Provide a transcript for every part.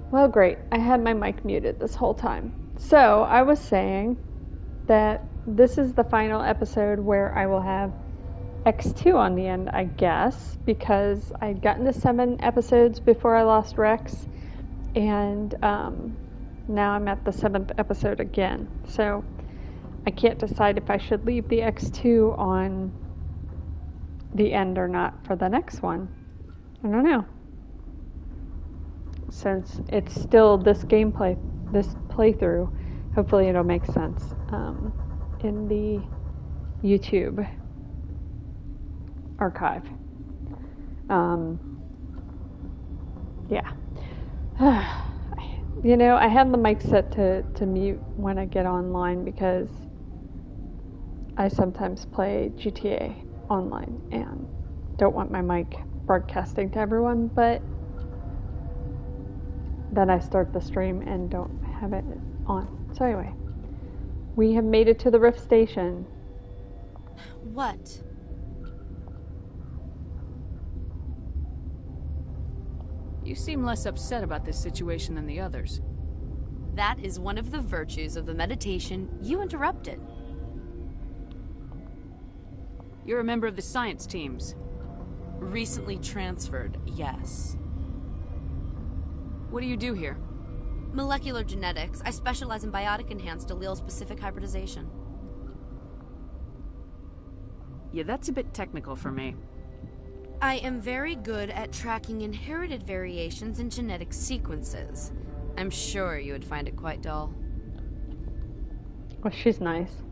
Well, great. I had my mic muted this whole time. So, I was saying that this is the final episode where I will have X2 on the end, I guess, because I'd gotten to 7 episodes before I lost Rex, and now I'm at the 7th episode again. So, I can't decide if I should leave the X2 on the end or not for the next one. I don't know. Since it's still this gameplay, this playthrough, hopefully it'll make sense in the YouTube archive. Yeah. You know, I have the mic set to mute when I get online because I sometimes play GTA online and don't want my mic broadcasting to everyone, but then I start the stream and don't have it on. So anyway, we have made it to the Rift Station. What? You seem less upset about this situation than the others. That is one of the virtues of the meditation you interrupted. You're a member of the science teams. Recently transferred, yes. What do you do here? Molecular genetics. I specialize in biotic-enhanced allele-specific hybridization. Yeah, that's a bit technical for me. I am very good at tracking inherited variations in genetic sequences. I'm sure you would find it quite dull. Well, she's nice.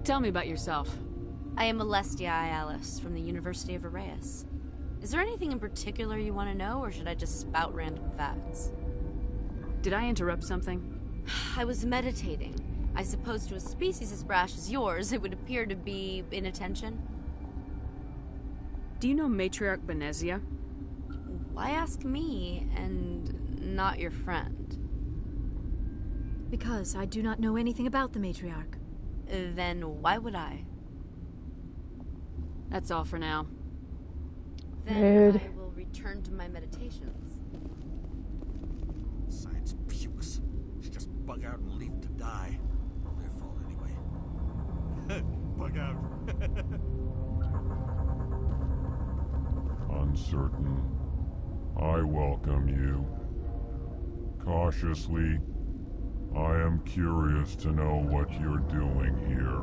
Tell me about yourself. I am Alestia Ialis from the University of Arraeus. Is there anything in particular you want to know, or should I just spout random facts? Did I interrupt something? I was meditating. I suppose to a species as brash as yours, it would appear to be inattention. Do you know Matriarch Benezia? Why ask me, and not your friend? Because I do not know anything about the Matriarch. Then why would I? That's all for now. Then Rude. I will return to my meditations. Science pukes. Should just bug out and leave to die. Their fault anyway. Bug out. Uncertain. I welcome you. Cautiously, I am curious to know what you're doing here.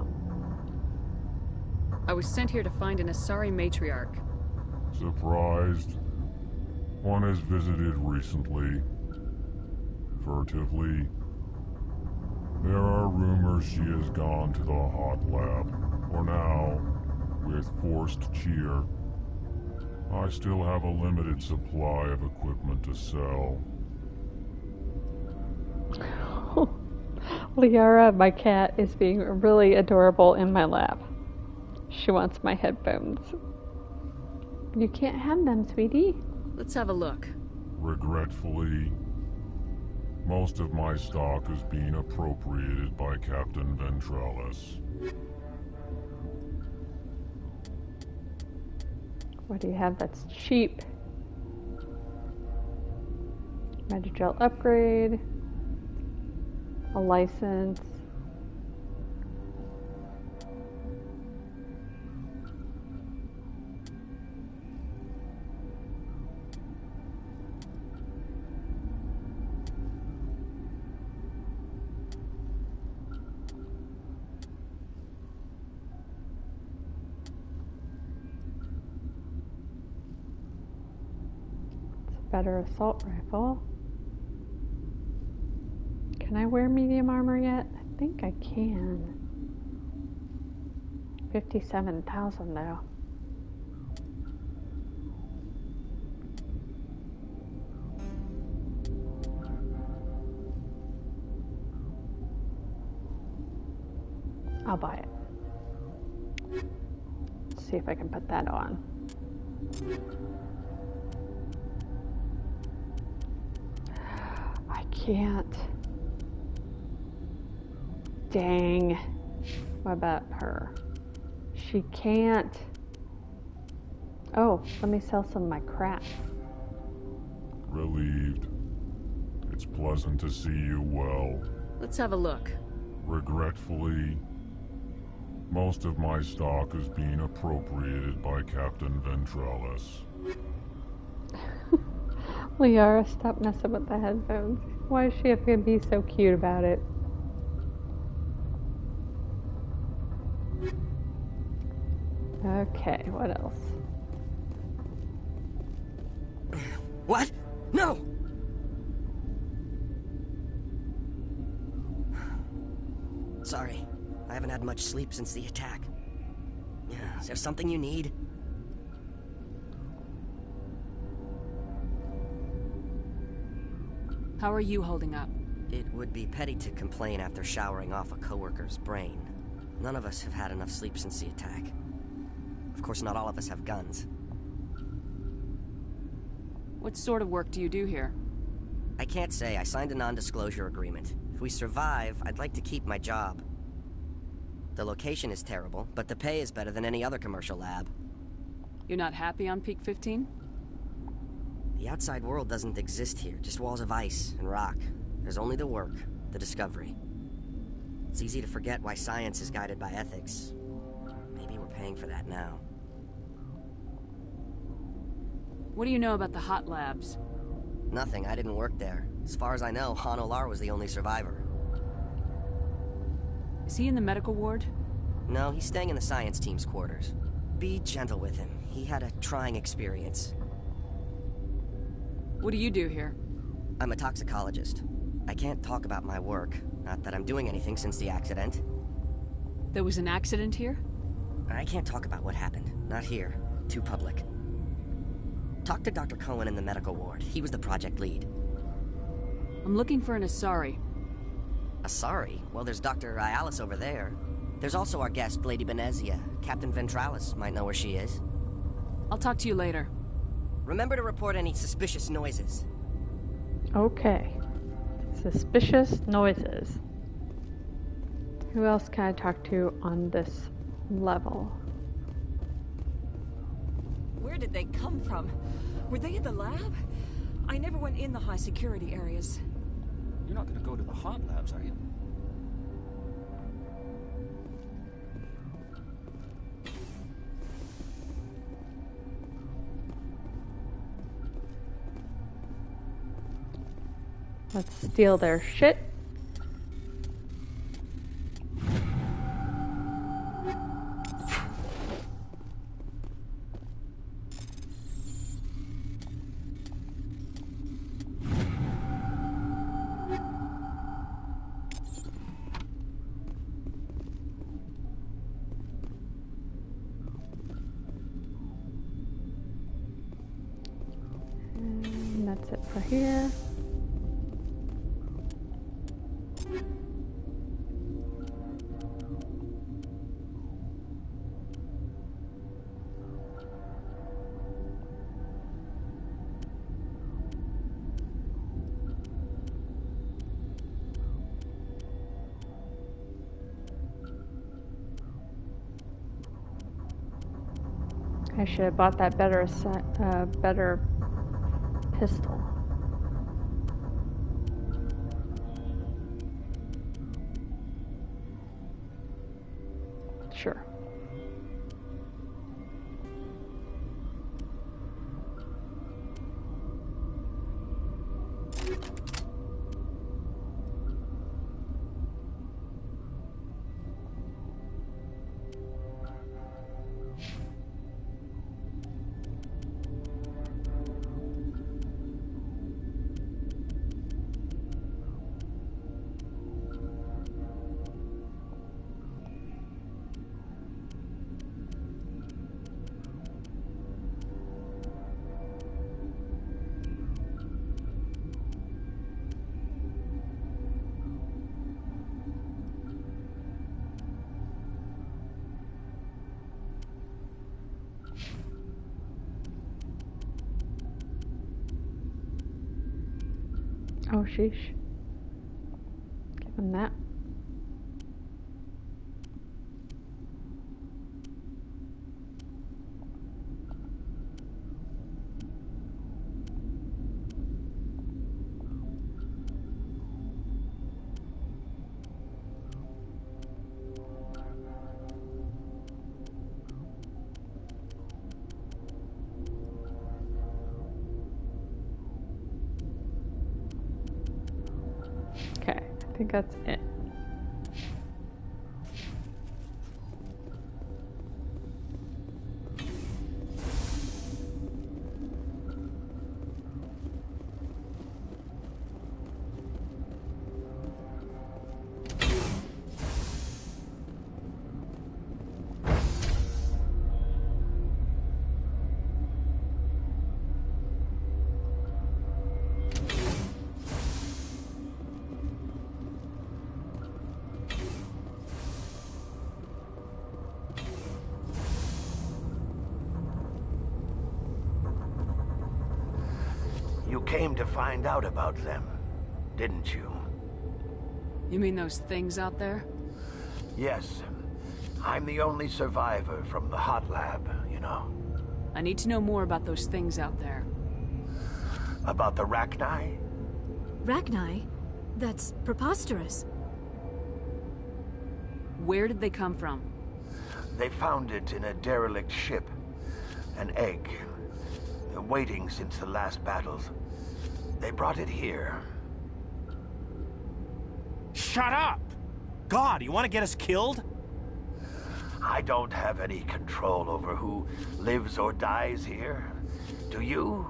I was sent here to find an Asari matriarch. Surprised? One has visited recently. Furtively. There are rumors she has gone to the hot lab. For now, with forced cheer. I still have a limited supply of equipment to sell. Liara, my cat, is being really adorable in my lap. She wants my headphones. You can't have them, sweetie. Let's have a look. Regretfully, most of my stock is being appropriated by Captain Ventralis. What do you have that's cheap? Metagel upgrade. A license. Better assault rifle. Can I wear medium armor yet? I think I can. 57,000 though. I'll buy it. Let's see if I can put that on. I can't. Dang. What about her? She can't. Oh, let me sell some of my crap. Relieved. It's pleasant to see you well. Let's have a look. Regretfully, most of my stock is being appropriated by Captain Ventralis. Liara, stop messing with the headphones. Why does she have to be so cute about it? Okay, what else? What? No! Sorry, I haven't had much sleep since the attack. Is there something you need? How are you holding up? It would be petty to complain after showering off a coworker's brain. None of us have had enough sleep since the attack. Of course, not all of us have guns. What sort of work do you do here? I can't say. I signed a non-disclosure agreement. If we survive, I'd like to keep my job. The location is terrible, but the pay is better than any other commercial lab. You're not happy on Peak 15? The outside world doesn't exist here, just walls of ice and rock. There's only the work, the discovery. It's easy to forget why science is guided by ethics. Maybe we're paying for that now. What do you know about the hot labs? Nothing, I didn't work there. As far as I know, Han Olar was the only survivor. Is he in the medical ward? No, he's staying in the science team's quarters. Be gentle with him. He had a trying experience. What do you do here? I'm a toxicologist. I can't talk about my work. Not that I'm doing anything since the accident. There was an accident here? I can't talk about what happened. Not here. Too public. Talk to Dr. Cohen in the medical ward. He was the project lead. I'm looking for an Asari. Asari? Well, there's Dr. Ialis over there. There's also our guest, Lady Benezia. Captain Ventralis might know where she is. I'll talk to you later. Remember to report any suspicious noises. Okay. Suspicious noises. Who else can I talk to on this level? Where did they come from? Were they in the lab? I never went in the high security areas. You're not gonna go to the hot labs, are you? Let's steal their shit. And that's it for here. I should have bought that better pistol. Sure. Oh, sheesh. Give him that. Okay, I think that's it. You came to find out about them, didn't you? You mean those things out there? Yes. I'm the only survivor from the hot lab, you know. I need to know more about those things out there. About the Rachni? Rachni? That's preposterous. Where did they come from? They found it in a derelict ship. An egg. Waiting since the last battles. They brought it here. Shut up! God, you want to get us killed? I don't have any control over who lives or dies here. Do you?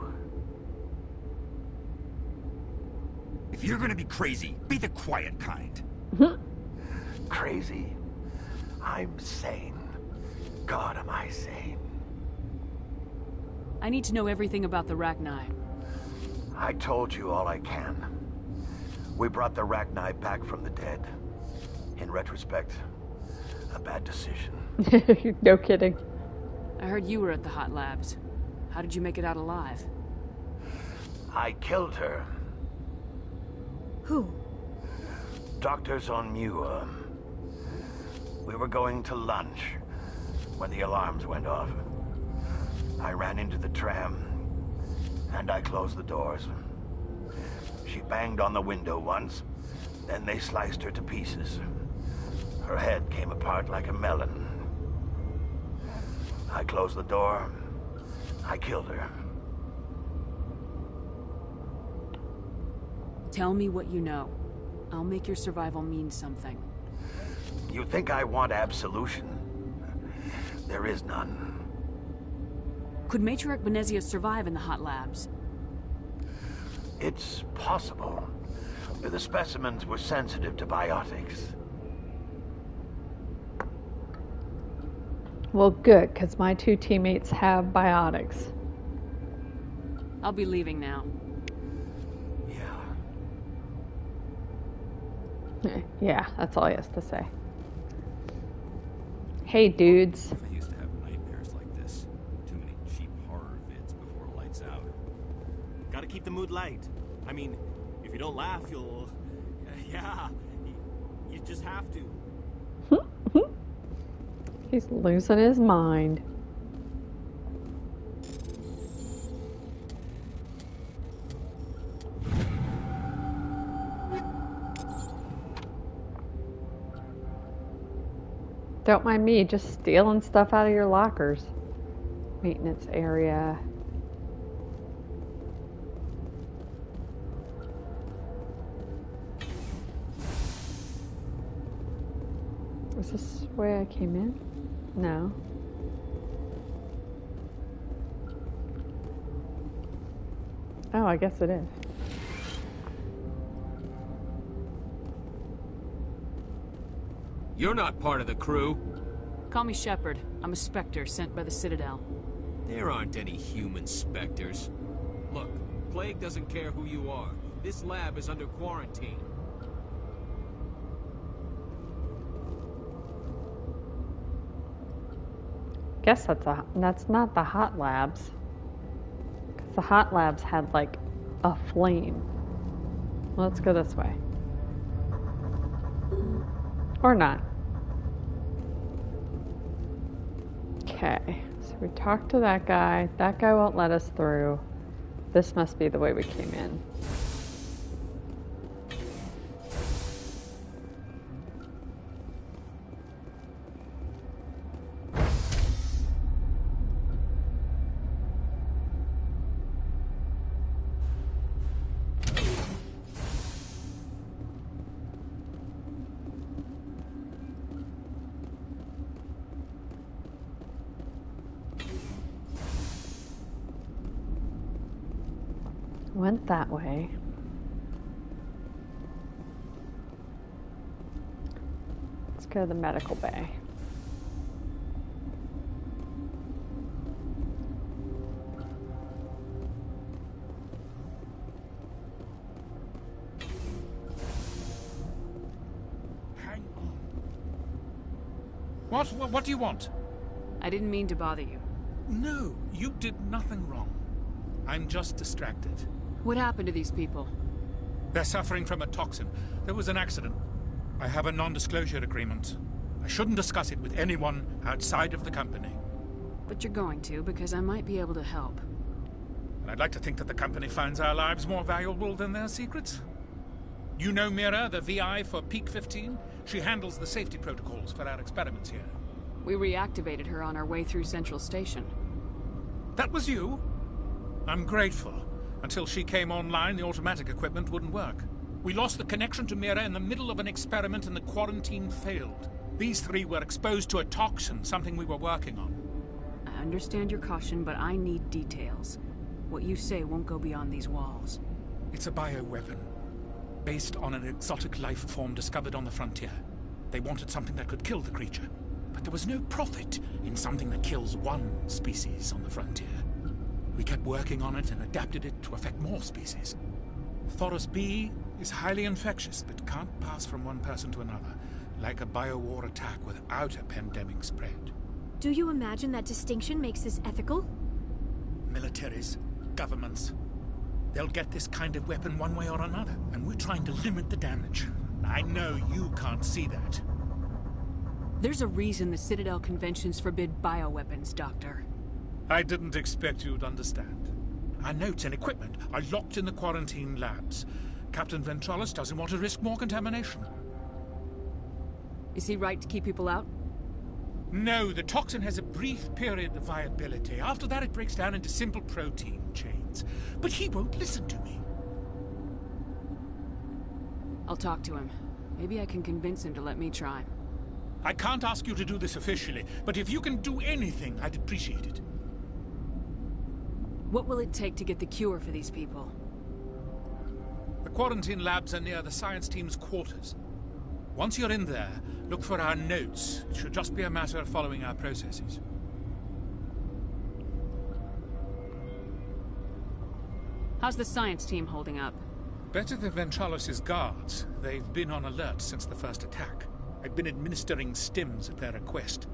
If you're gonna be crazy, be the quiet kind. Crazy? I'm sane. God, am I sane? I need to know everything about the Rachni. I told you all I can. We brought the Rachni back from the dead. In retrospect, a bad decision. No kidding. I heard you were at the hot labs. How did you make it out alive? I killed her. Who? Doctors on ME1. We were going to lunch when the alarms went off. I ran into the tram, and I closed the doors. She banged on the window once, then they sliced her to pieces. Her head came apart like a melon. I closed the door. I killed her. Tell me what you know. I'll make your survival mean something. You think I want absolution? There is none. Could Matriarch Benezia survive in the hot labs? It's possible. The specimens were sensitive to biotics. Well, good, because my two teammates have biotics. I'll be leaving now. Yeah, that's all he has to say. Hey, dudes. I used to have nightmares like this. Too many cheap horror vids before lights out. Gotta keep the mood light. I mean, if you don't laugh, you'll... Yeah, you just have to. He's losing his mind. Don't mind me, just stealing stuff out of your lockers. Maintenance area. Is this the way I came in? No. Oh, I guess it is. You're not part of the crew. Call me Shepard. I'm a Spectre sent by the Citadel. There aren't any human specters. Look, Plague doesn't care who you are. This lab is under quarantine. Guess that's not the hot labs. 'Cause the hot labs had like a flame. Let's go this way. Or not. Okay, so we talked to that guy. That guy won't let us through. This must be the way we came in. Went that way. Let's go to the medical bay. Hang on. What do you want? I didn't mean to bother you. No, you did nothing wrong. I'm just distracted. What happened to these people? They're suffering from a toxin. There was an accident. I have a non-disclosure agreement. I shouldn't discuss it with anyone outside of the company. But you're going to, because I might be able to help. And I'd like to think that the company finds our lives more valuable than their secrets. You know Mira, the VI for Peak 15? She handles the safety protocols for our experiments here. We reactivated her on our way through Central Station. That was you? I'm grateful. Until she came online, the automatic equipment wouldn't work. We lost the connection to Mira in the middle of an experiment and the quarantine failed. These three were exposed to a toxin, something we were working on. I understand your caution, but I need details. What you say won't go beyond these walls. It's a bioweapon, based on an exotic life form discovered on the frontier. They wanted something that could kill the creature, but there was no profit in something that kills one species on the frontier. We kept working on it and adapted it to affect more species. Thoros B is highly infectious, but can't pass from one person to another, like a biowar attack without a pandemic spread. Do you imagine that distinction makes this ethical? Militaries, governments, they'll get this kind of weapon one way or another, and we're trying to limit the damage. I know you can't see that. There's a reason the Citadel conventions forbid bioweapons, Doctor. I didn't expect you'd understand. Our notes and equipment are locked in the quarantine labs. Captain Ventralis doesn't want to risk more contamination. Is he right to keep people out? No, the toxin has a brief period of viability. After that, it breaks down into simple protein chains. But he won't listen to me. I'll talk to him. Maybe I can convince him to let me try. I can't ask you to do this officially, but if you can do anything, I'd appreciate it. What will it take to get the cure for these people? The quarantine labs are near the science team's quarters. Once you're in there, look for our notes. It should just be a matter of following our processes. How's the science team holding up? Better than Ventralis' guards. They've been on alert since the first attack. I've been administering stims at their request.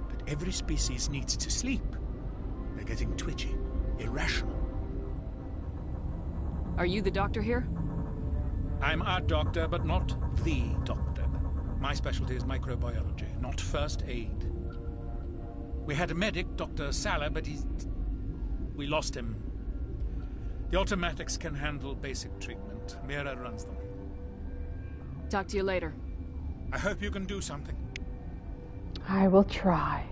But every species needs to sleep. They're getting twitchy, irrational. Are you the doctor here? I'm a doctor, but not the doctor. My specialty is microbiology, not first aid. We had a medic, Dr. Sala, but we lost him. The automatics can handle basic treatment. Mira runs them. Talk to you later. I hope you can do something. I will try.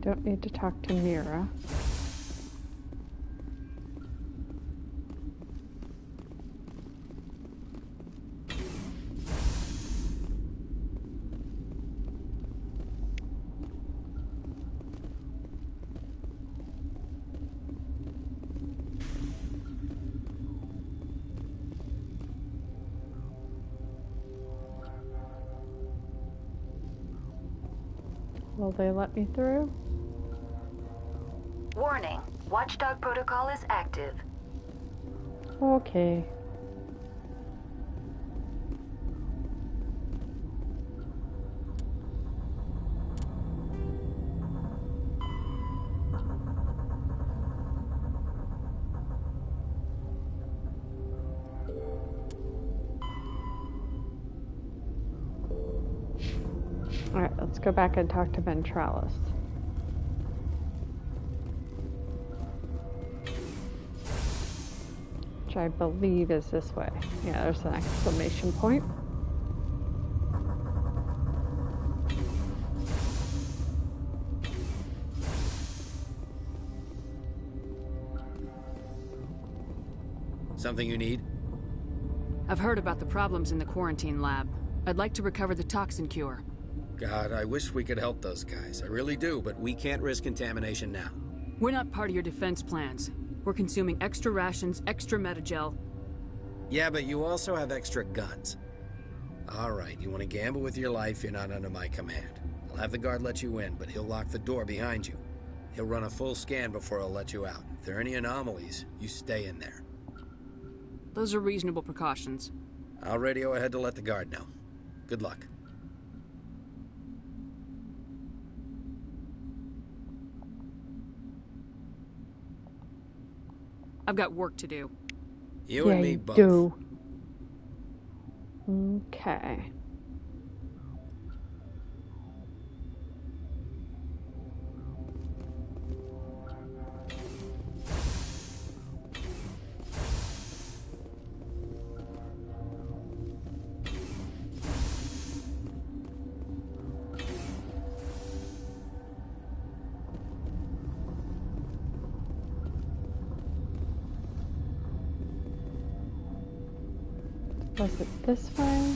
Don't need to talk to Mira. Will they let me through? Warning, Watchdog protocol is active. Okay. Alright, let's go back and talk to Ventralis. Which I believe is this way. Yeah, there's an exclamation point. Something you need? I've heard about the problems in the quarantine lab. I'd like to recover the toxin cure. God, I wish we could help those guys. I really do, but we can't risk contamination now. We're not part of your defense plans. We're consuming extra rations, extra metagel. Yeah, but you also have extra guns. All right, you want to gamble with your life, you're not under my command. I'll have the guard let you in, but he'll lock the door behind you. He'll run a full scan before he'll let you out. If there are any anomalies, you stay in there. Those are reasonable precautions. I'll radio ahead to let the guard know. Good luck. I've got work to do. You and me both. Do. Okay. Was it this way?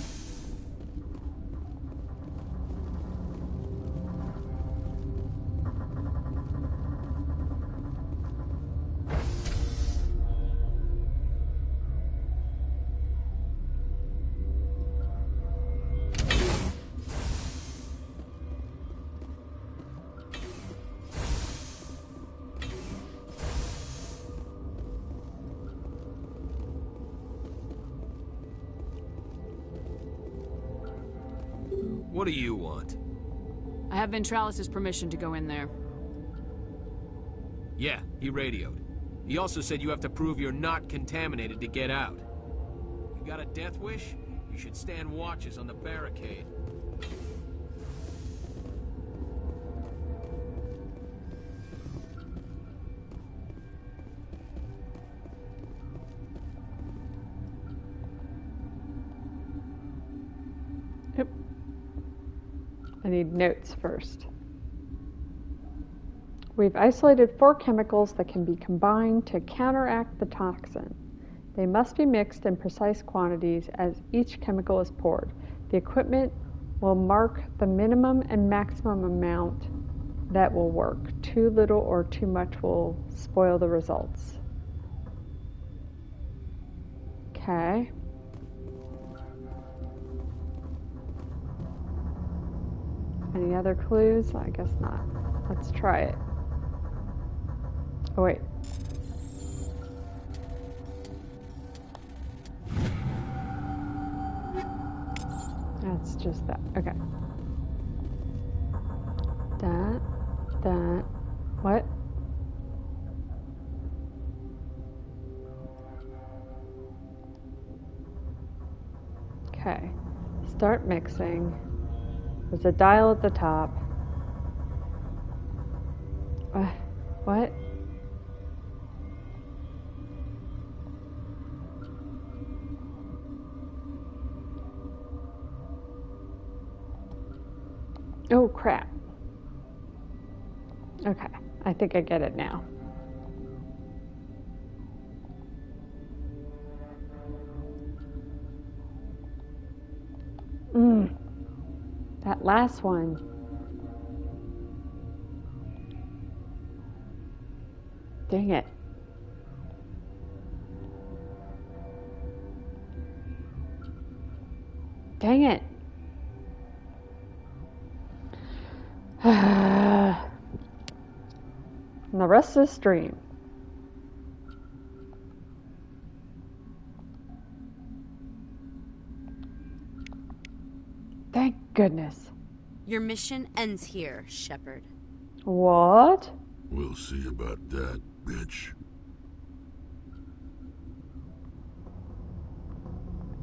What do you want? I have Ventralis' permission to go in there. Yeah, he radioed. He also said you have to prove you're not contaminated to get out. You got a death wish? You should stand watches on the barricade. Yep. I need notes first. We've isolated 4 chemicals that can be combined to counteract the toxin. They must be mixed in precise quantities as each chemical is poured. The equipment will mark the minimum and maximum amount that will work. Too little or too much will spoil the results. Okay. Any other clues? I guess not. Let's try it. Oh, wait. That's just that. Okay. That. What? Okay. Start mixing. There's a dial at the top. What? Oh, crap. Okay, I think I get it now. That last one. Dang it. Dang it. And the rest of the stream. Thank goodness. Your mission ends here, Shepard. What? We'll see about that, bitch.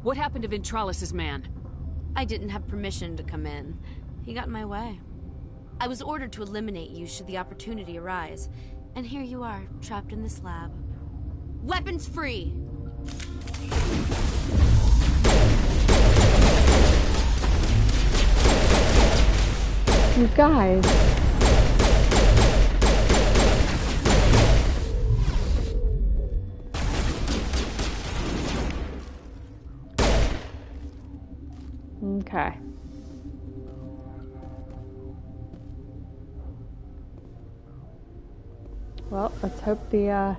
What happened to Ventralis' man? I didn't have permission to come in. He got in my way. I was ordered to eliminate you should the opportunity arise. And here you are, trapped in this lab. Weapons free! You guys. Okay. Well, let's hope that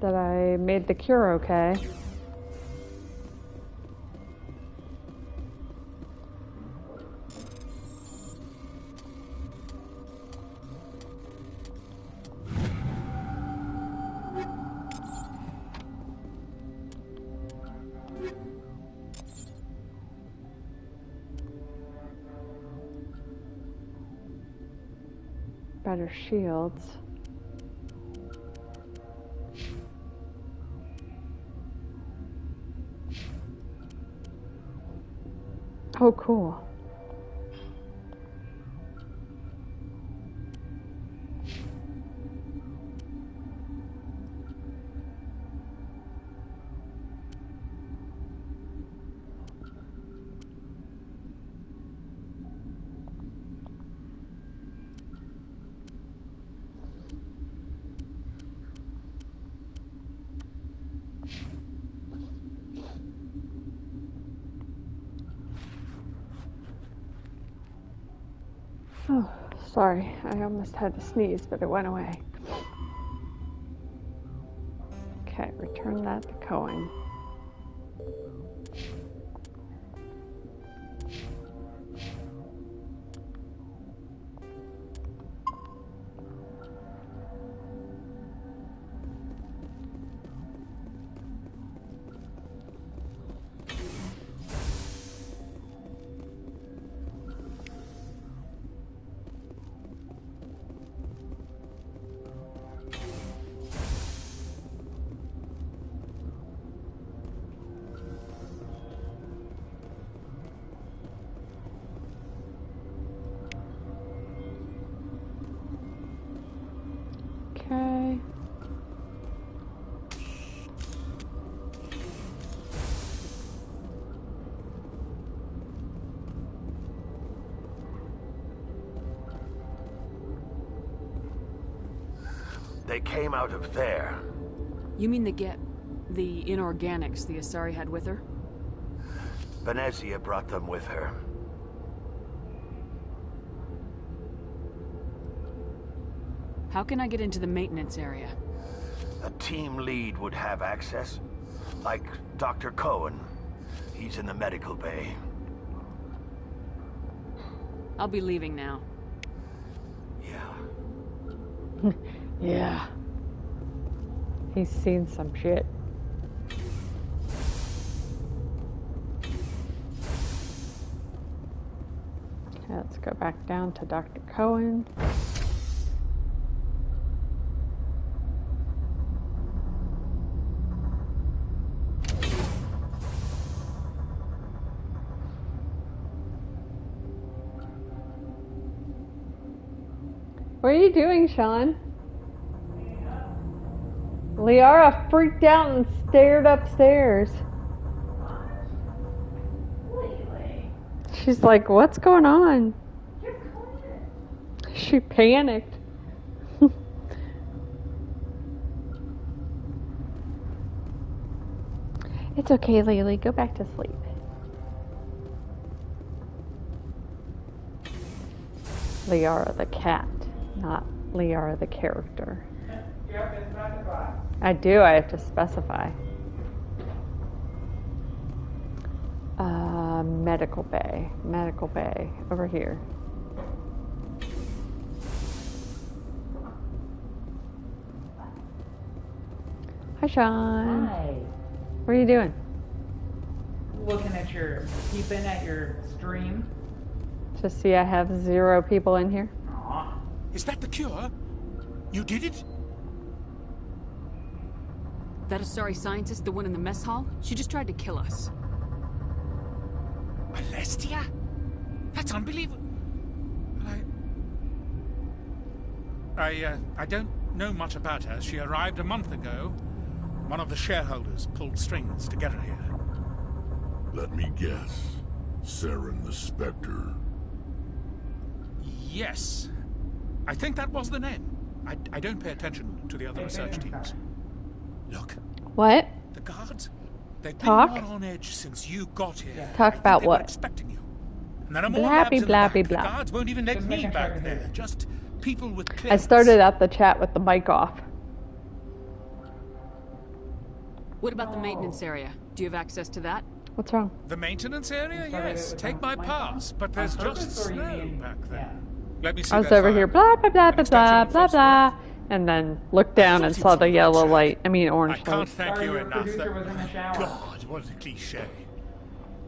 I made the cure okay. Better shields. Oh, cool. Oh, sorry. I almost had to sneeze, but it went away. Okay, return that to Cohen. Okay. They came out of there. You mean the inorganics the Asari had with her? Venezia brought them with her. How can I get into the maintenance area? A team lead would have access. Like Dr. Cohen. He's in the medical bay. I'll be leaving now. Yeah. Yeah. He's seen some shit. Okay, let's go back down to Dr. Cohen. What are you doing, Sean? Liara freaked out and stared upstairs. She's like, what's going on? She panicked. It's okay, Lily. Go back to sleep. Liara the cat, not Liara the character. You have to specify. I do. I have to specify. Medical bay. Medical bay. Over here. Hi, Sean. Hi. What are you doing? Looking at peeping at your stream. Just see I have 0 people in here. Aw. Is that the cure? You did it? That Asari scientist, the one in the mess hall? She just tried to kill us. Celestia? That's unbelievable. I don't know much about her. She arrived a month ago. One of the shareholders pulled strings to get her here. Let me guess. Saren the Spectre. Yes. I think that was the name. I don't pay attention to the other research teams. Look. What? The guards? They've Talk? been on edge since you got here. Talk about they were what? expecting you. And there are more Blappy, labs in the back. blappy, The blah. guards won't even let Just me making back sure I there. hear. Just people with I clearance. started out the chat with the mic off. What about the maintenance area? Do you have access to that? What's wrong? The maintenance area? You started Yes. it with Take the my mic pass. on? But there's On just purpose, or you snow mean- back there. yeah. Let me see I was that over file. here, blah, blah, blah, An blah, extension blah, of blah, phosphor. blah, and then looked down and saw the yellow light. I mean, I orange can't light. thank Sorry, you your enough. producer was in the shower. God, what a cliche.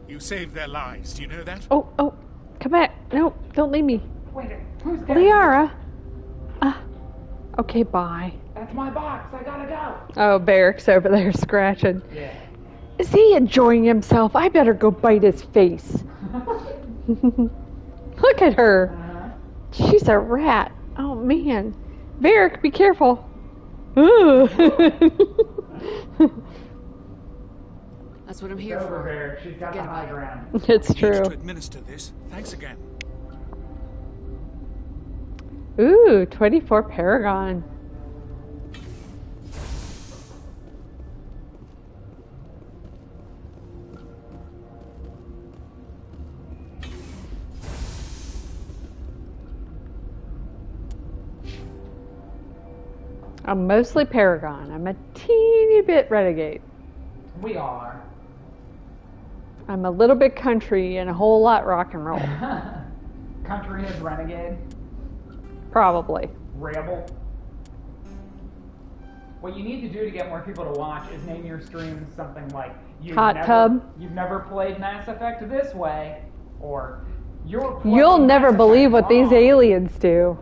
You saved their lives. Do you know that? Oh, come back. No, don't leave me. Wait, who's that? Liara. Okay, bye. That's my box. I gotta go. Oh, Barrick's over there scratching. Yeah. Is he enjoying himself? I better go bite his face. Look at her. She's a rat. Oh, man. Barrick, be careful. Ooh. That's what I'm here Over for. there. She's got the Forget high about it. ground. It's I need true. to administer this. Thanks again. Ooh, 24 Paragon. I'm mostly Paragon. I'm a teeny bit Renegade. We all are. I'm a little bit country and a whole lot rock and roll. Country is renegade. Probably. Rebel. What you need to do to get more people to watch is name your streams something like Hot tub. You've never played Mass Effect this way, or you're. You'll playing never Mass believe Effect what these wrong. aliens do.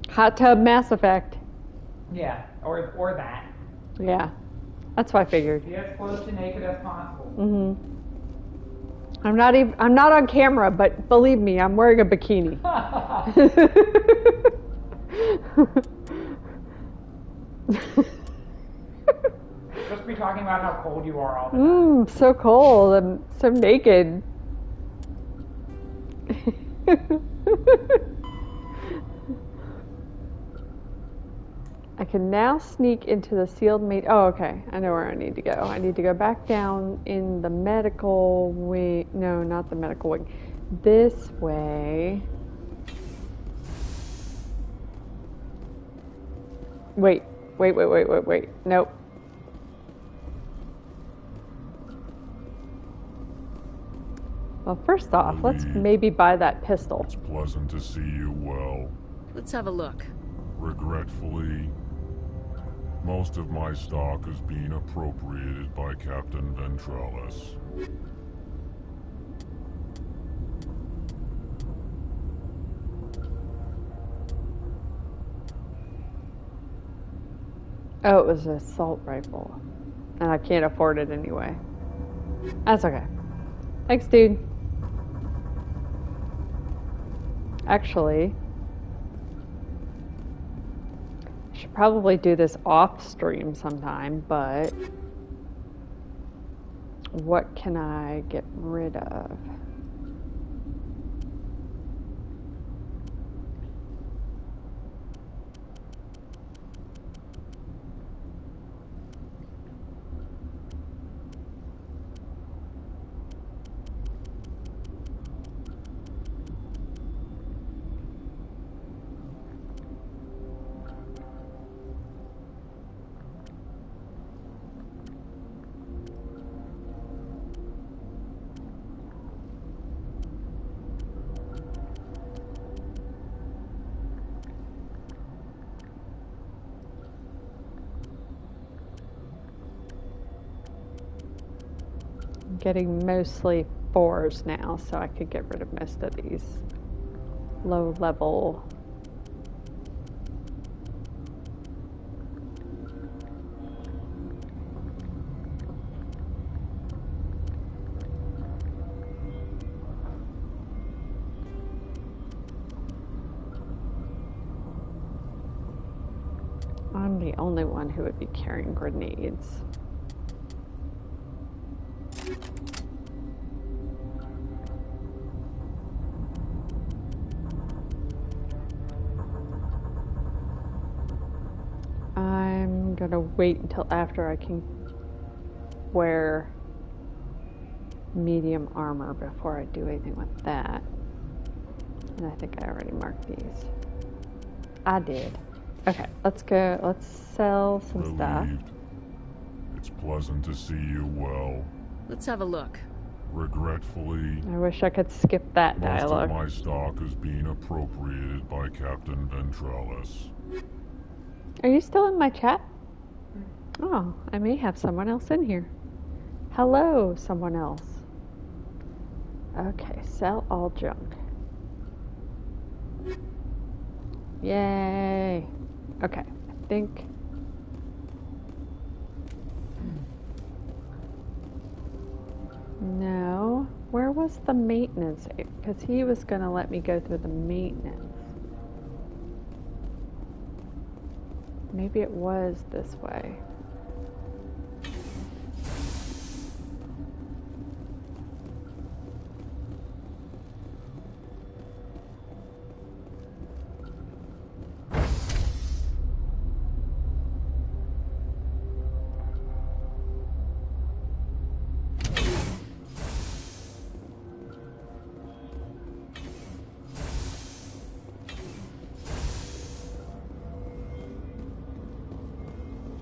Hot tub Mass Effect. Yeah, or that. Yeah, that's what I figured. Be as close to naked as possible. I'm not on camera, but believe me, I'm wearing a bikini. Just be talking about how cold you are all the time. So cold. I'm so naked. I can now sneak into the sealed mate. Oh, okay. I know where I need to go. I need to go back down in the medical wing. No, not the medical wing. This way. Wait. Nope. Well, first off, let's maybe buy that pistol. It's pleasant to see you well. Let's have a look. Regretfully, most of my stock is being appropriated by Captain Ventrellis. Oh, it was an assault rifle. And I can't afford it anyway. That's okay. Thanks, dude. Actually, I should probably do this off stream sometime, but what can I get rid of? Getting mostly 4s now, so I could get rid of most of these low level. I'm the only one who would be carrying grenades. I'm gonna wait until after I can wear medium armor before I do anything with that. And I think I already marked these. I did. Okay, let's go. Let's sell some stuff. It's pleasant to see you well. Let's have a look. Regretfully, I wish I could skip that dialogue. most of my stock is being appropriated by Captain Ventrellis. Are you still in my chat? Oh, I may have someone else in here. Hello, someone else. Okay, sell all junk. Yay. Okay, I think... No. Where was the maintenance? Because he was going to let me go through the maintenance. Maybe it was this way.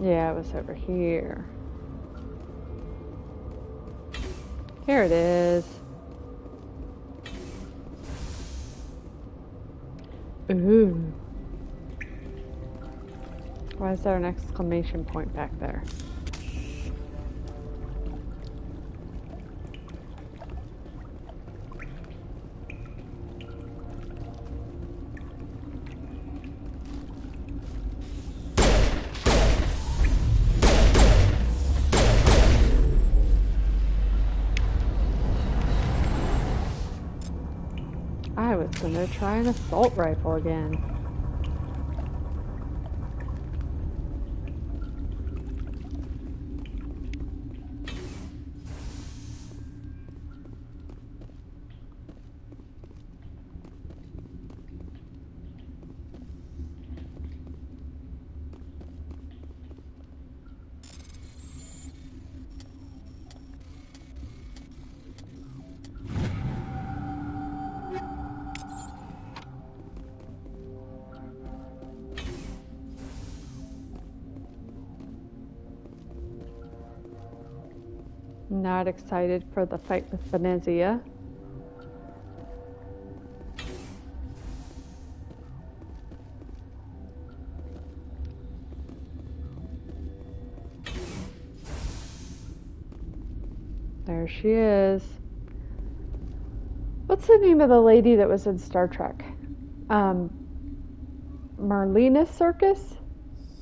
Yeah, it was over here. Here it is. Ooh. Why is there an exclamation point back there? I was gonna try an assault rifle again. Not excited for the fight with Venezia. There she is. What's the name of the lady that was in Star Trek? Marlena Circus?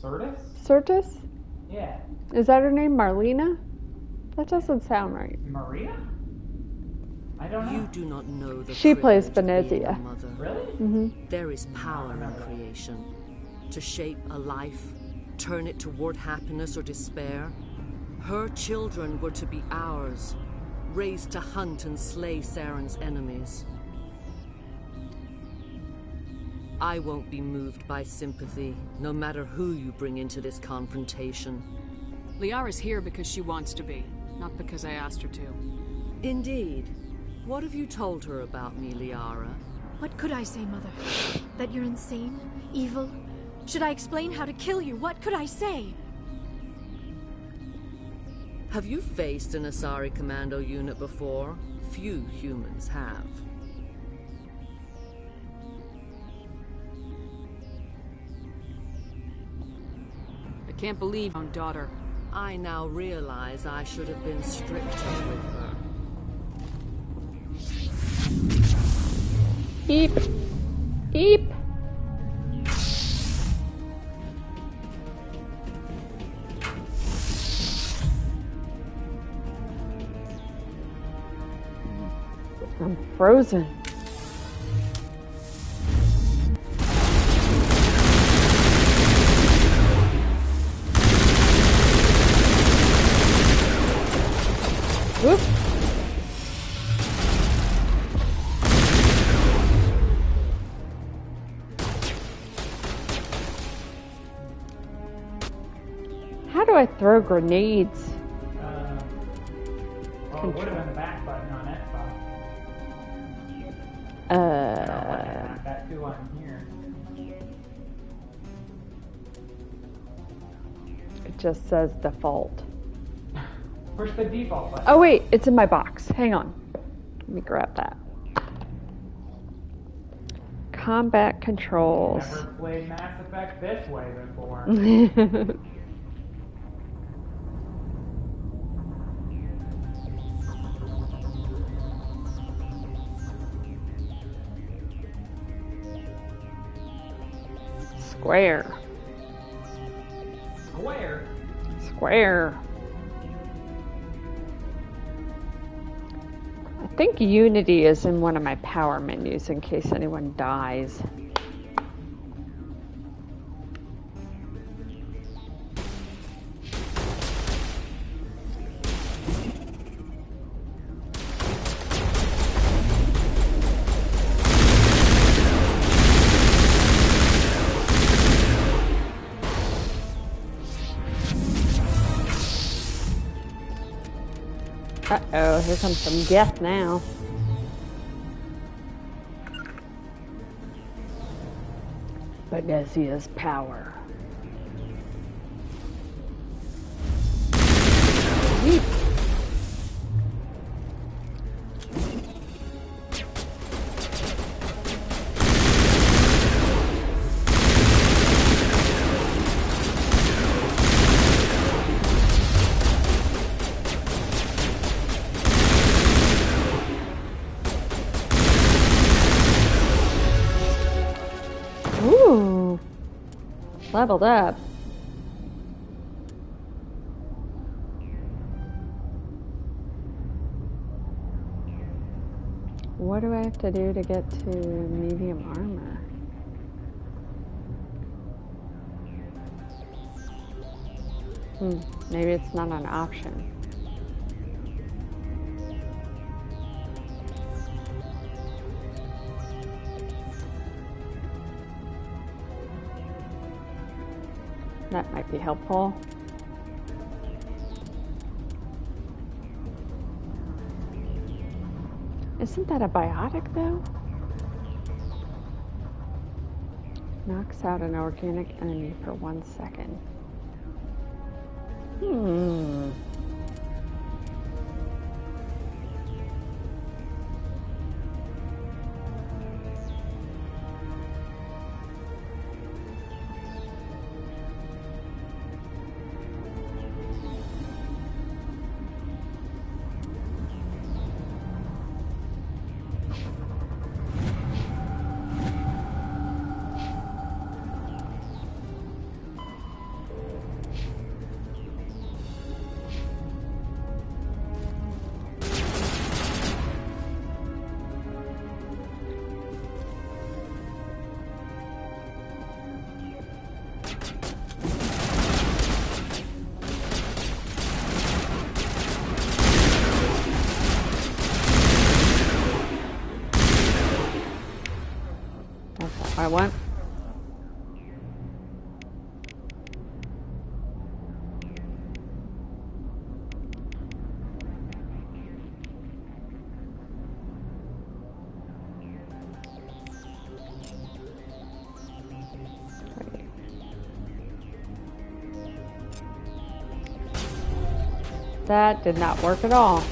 Sirtis? Yeah. Is that her name, Marlena? That doesn't sound right. Maria? I don't know. You do not know the She plays privilege of being Venezia. a mother. Really? Mm-hmm. There is power in creation. To shape a life, turn it toward happiness or despair. Her children were to be ours, raised to hunt and slay Saren's enemies. I won't be moved by sympathy, no matter who you bring into this confrontation. Liara's here because she wants to be, not because I asked her to. Indeed. What have you told her about me, Liara? What could I say, Mother? That you're insane? Evil? Should I explain how to kill you? What could I say? Have you faced an Asari commando unit before? Few humans have. I can't believe my own daughter. I now realize I should have been stricter with her. Eep. Eep. I'm frozen. I throw grenades? Well, it would have been the back button on Xbox. I've got two on here. It just says default. Push the default button. Oh wait, it's in my box. Hang on. Let me grab that. Combat controls. Never played Mass Effect this way before. Square. Square. Square. I think Unity is in one of my power menus in case anyone dies. Uh-oh, here comes some death now. Benezia's power. Yeet. Ooh, leveled up. What do I have to do to get to medium armor? Maybe it's not an option. That might be helpful. Isn't that a biotic though? Knocks out an organic enemy for 1 second. I want. That did not work at all.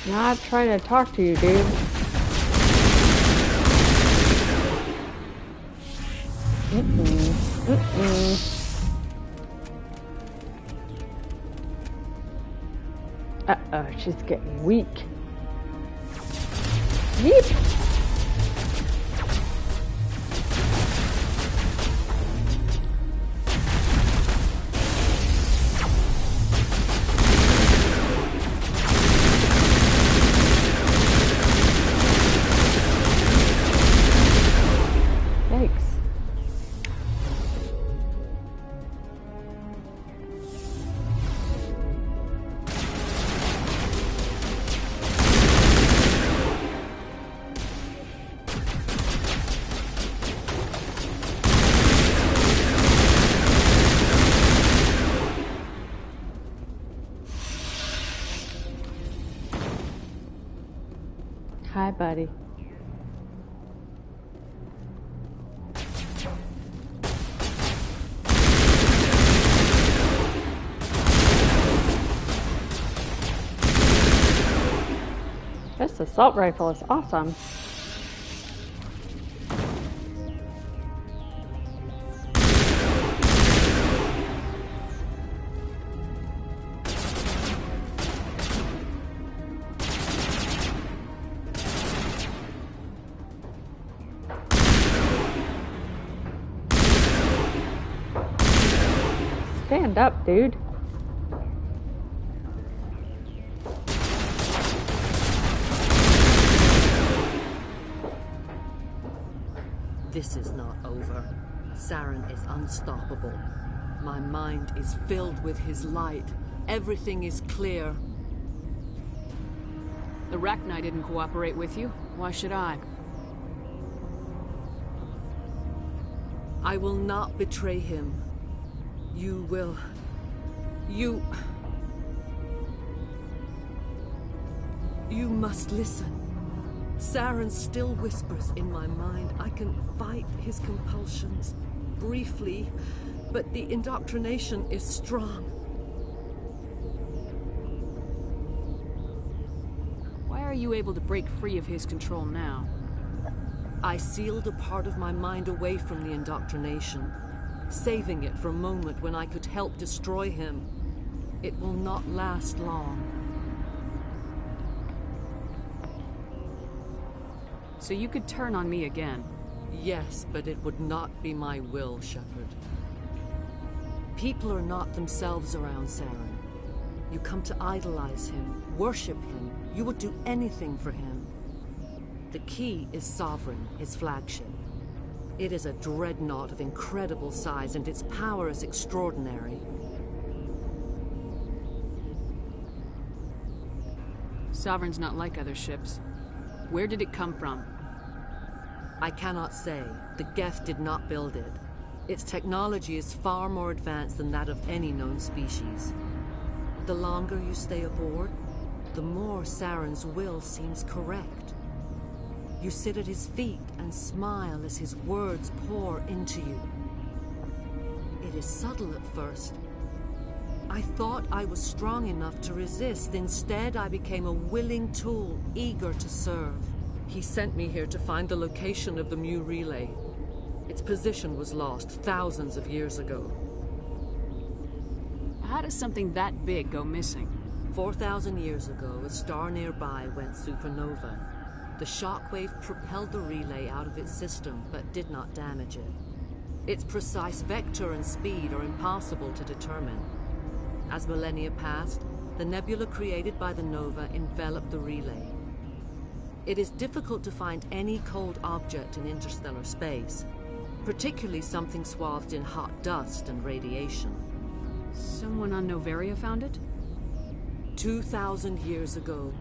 Not trying to talk to you, dude. Uh-oh, she's getting weak. Yeep! Hi, buddy. This assault rifle is awesome. Stand up, dude. This is not over. Saren is unstoppable. My mind is filled with his light. Everything is clear. The Rachni didn't cooperate with you. Why should I? I will not betray him. You will... You must listen. Saren still whispers in my mind. I can fight his compulsions, briefly, but the indoctrination is strong. Why are you able to break free of his control now? I sealed a part of my mind away from the indoctrination, saving it for a moment when I could help destroy him. It will not last long. So you could turn on me again? Yes, but it would not be my will, Shepard. People are not themselves around Saren. You come to idolize him, worship him. You would do anything for him. The key is Sovereign, his flagship. It is a dreadnought of incredible size, and its power is extraordinary. Sovereign's not like other ships. Where did it come from? I cannot say. The Geth did not build it. Its technology is far more advanced than that of any known species. The longer you stay aboard, the more Saren's will seems correct. You sit at his feet and smile as his words pour into you. It is subtle at first. I thought I was strong enough to resist. Instead, I became a willing tool, eager to serve. He sent me here to find the location of the Mu relay. Its position was lost thousands of years ago. How does something that big go missing? 4,000 years ago, a star nearby went supernova. The shockwave propelled the relay out of its system, but did not damage it. Its precise vector and speed are impossible to determine. As millennia passed, the nebula created by the nova enveloped the relay. It is difficult to find any cold object in interstellar space, particularly something swathed in hot dust and radiation. Someone on Noveria found it? 2,000 years ago,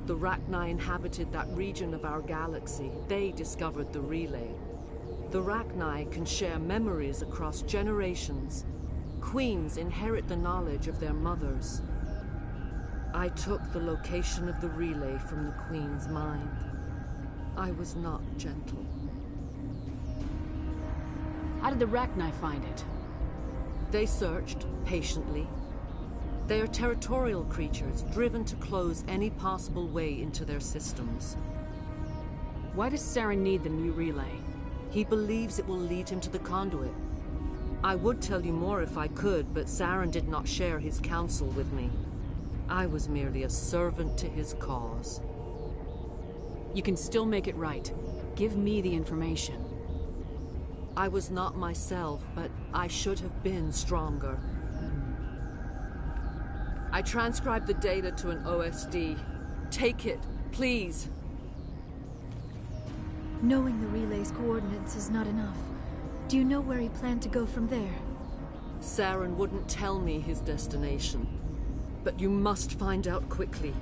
the Rachni inhabited that region of our galaxy. They discovered the relay. The Rachni can share memories across generations. Queens inherit the knowledge of their mothers. I took the location of the relay from the Queen's mind. I was not gentle. How did the Rachni find it? They searched, patiently. They are territorial creatures, driven to close any possible way into their systems. Why does Saren need the Mu relay? He believes it will lead him to the conduit. I would tell you more if I could, but Saren did not share his counsel with me. I was merely a servant to his cause. You can still make it right. Give me the information. I was not myself, but I should have been stronger. I transcribed the data to an OSD. Take it, please. Knowing the relay's coordinates is not enough. Do you know where he planned to go from there? Saren wouldn't tell me his destination. But you must find out quickly.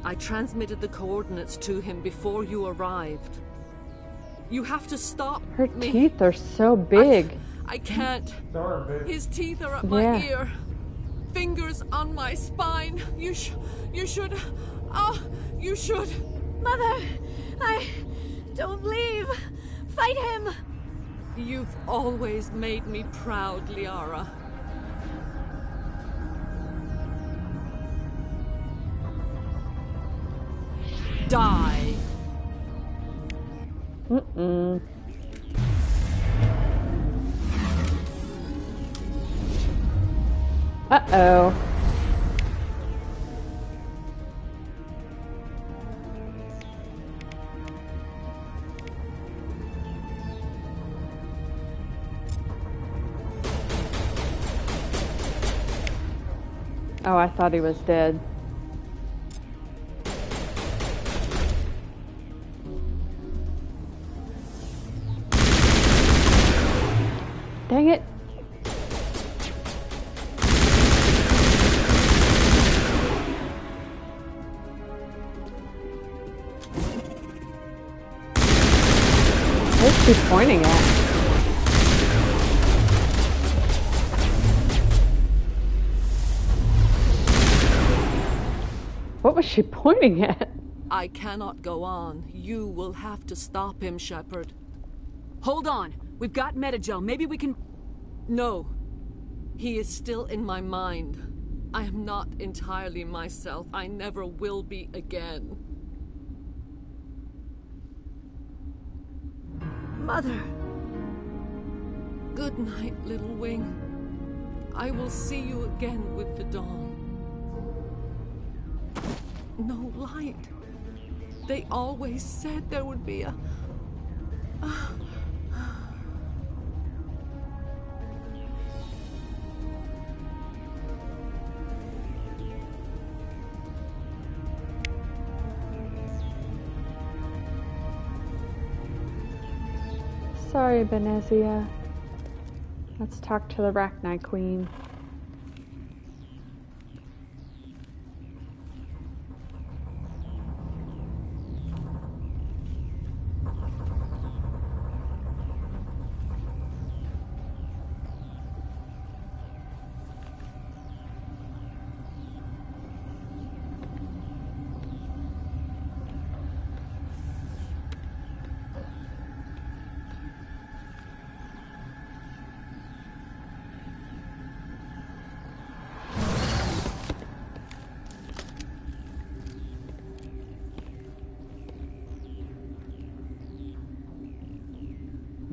I transmitted the coordinates to him before you arrived. You have to stop Her me. teeth are so big. I can't. So are big. His teeth are up my ear. Fingers on my spine. You should. You should. Mother! Don't leave! Fight him! You've always made me proud, Liara. Die! Mm-mm. Uh-oh. Oh, I thought he was dead. Dang it. Where's she pointing at? What was she pointing at? I cannot go on. You will have to stop him, Shepard. Hold on. We've got Metagel. Maybe we can... No. He is still in my mind. I am not entirely myself. I never will be again. Mother! Good night, little wing. I will see you again with the dawn. No light. They always said there would be a... Sorry, Benezia. Let's talk to the Rachni Queen.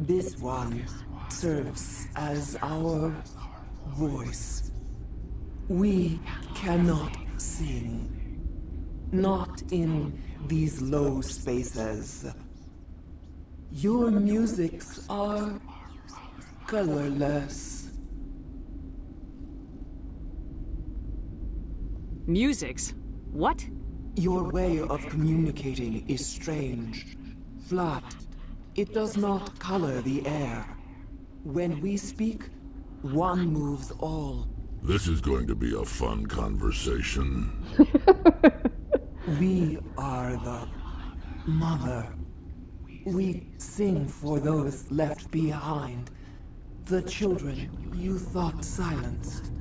This one serves as our voice. We cannot sing. Not in these low spaces. Your musics are colorless. Musics? What? Your way of communicating is strange. Flat. It does not color the air. When we speak, one moves all. This is going to be a fun conversation. We are the mother. We sing for those left behind. The children you thought silenced.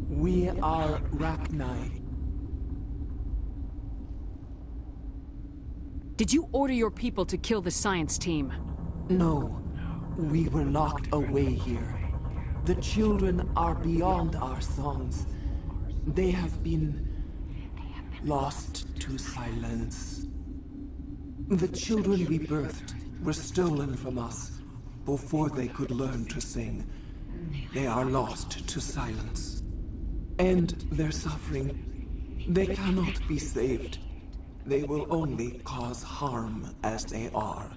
We are Rachni. Did you order your people to kill the science team? No. We were locked away here. The children are beyond our songs. They have been lost to silence. The children we birthed were stolen from us before they could learn to sing. They are lost to silence. And their suffering, they cannot be saved. They will only cause harm as they are.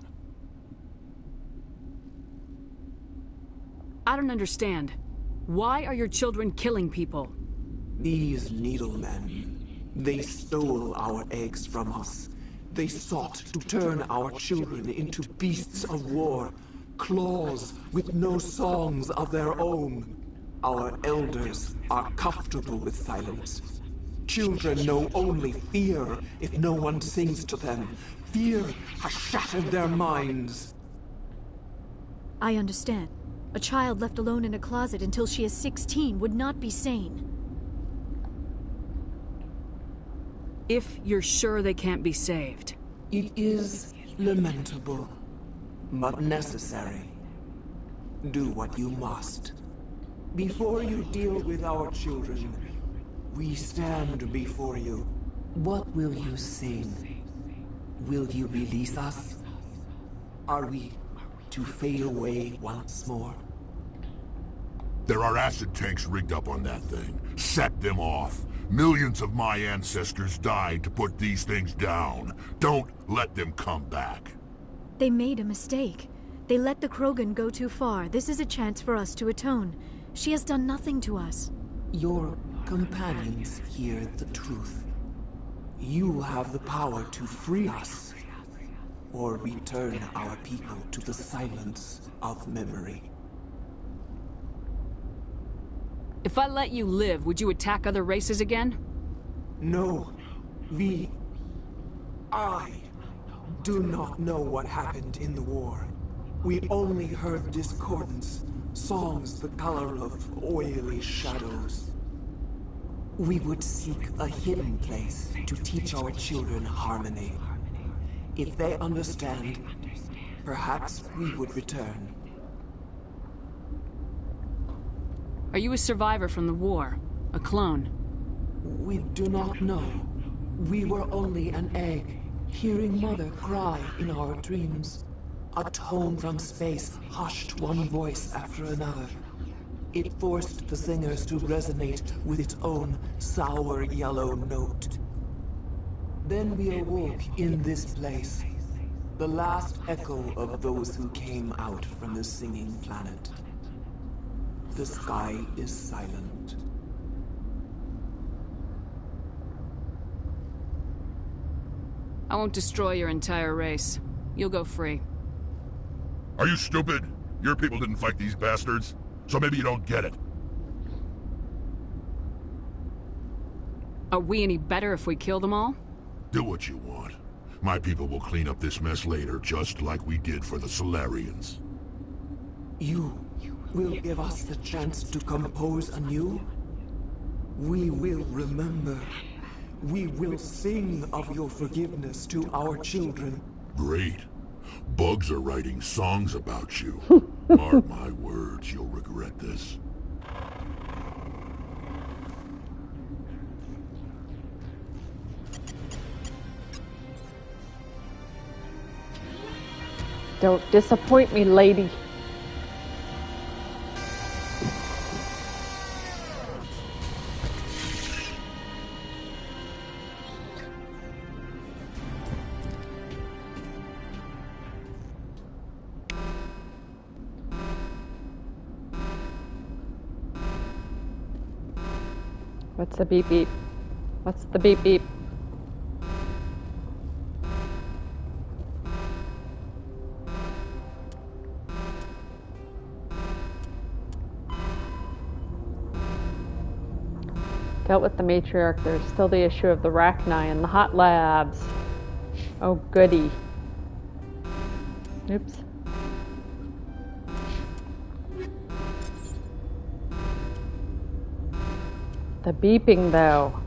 I don't understand. Why are your children killing people? These needlemen, they stole our eggs from us. They sought to turn our children into beasts of war, claws with no songs of their own. Our elders are comfortable with silence. Children know only fear if no one sings to them. Fear has shattered their minds. I understand. A child left alone in a closet until she is 16 would not be sane. If you're sure they can't be saved. It is lamentable, but necessary. Do what you must. Before you deal with our children, we stand before you. What will you sing? Will you release us? Are we to fade away once more? There are acid tanks rigged up on that thing. Set them off. Millions of my ancestors died to put these things down. Don't let them come back. They made a mistake. They let the Krogan go too far. This is a chance for us to atone. She has done nothing to us. Your companions hear the truth. You have the power to free us, or return our people to the silence of memory. If I let you live, would you attack other races again? No. I do not know what happened in the war. We only heard discordance, songs the color of oily shadows. We would seek a hidden place to teach our children harmony. If they understand, perhaps we would return. Are you a survivor from the war? A clone? We do not know. We were only an egg, hearing Mother cry in our dreams. A tone from space hushed one voice after another. It forced the singers to resonate with its own sour yellow note. Then we awoke in this place, the last echo of those who came out from the singing planet. The sky is silent. I won't destroy your entire race. You'll go free. Are you stupid? Your people didn't fight these bastards, so maybe you don't get it. Are we any better if we kill them all? Do what you want. My people will clean up this mess later, just like we did for the Solarians. You will give us the chance to compose anew? We will remember. We will sing of your forgiveness to our children. Great. Bugs are writing songs about you. Mark my words, you'll regret this. Don't disappoint me, lady. What's the beep beep? What's the beep beep? Dealt with the matriarch. There's still the issue of the Rachni and the hot labs. Oh goody. Oops. The beeping, though.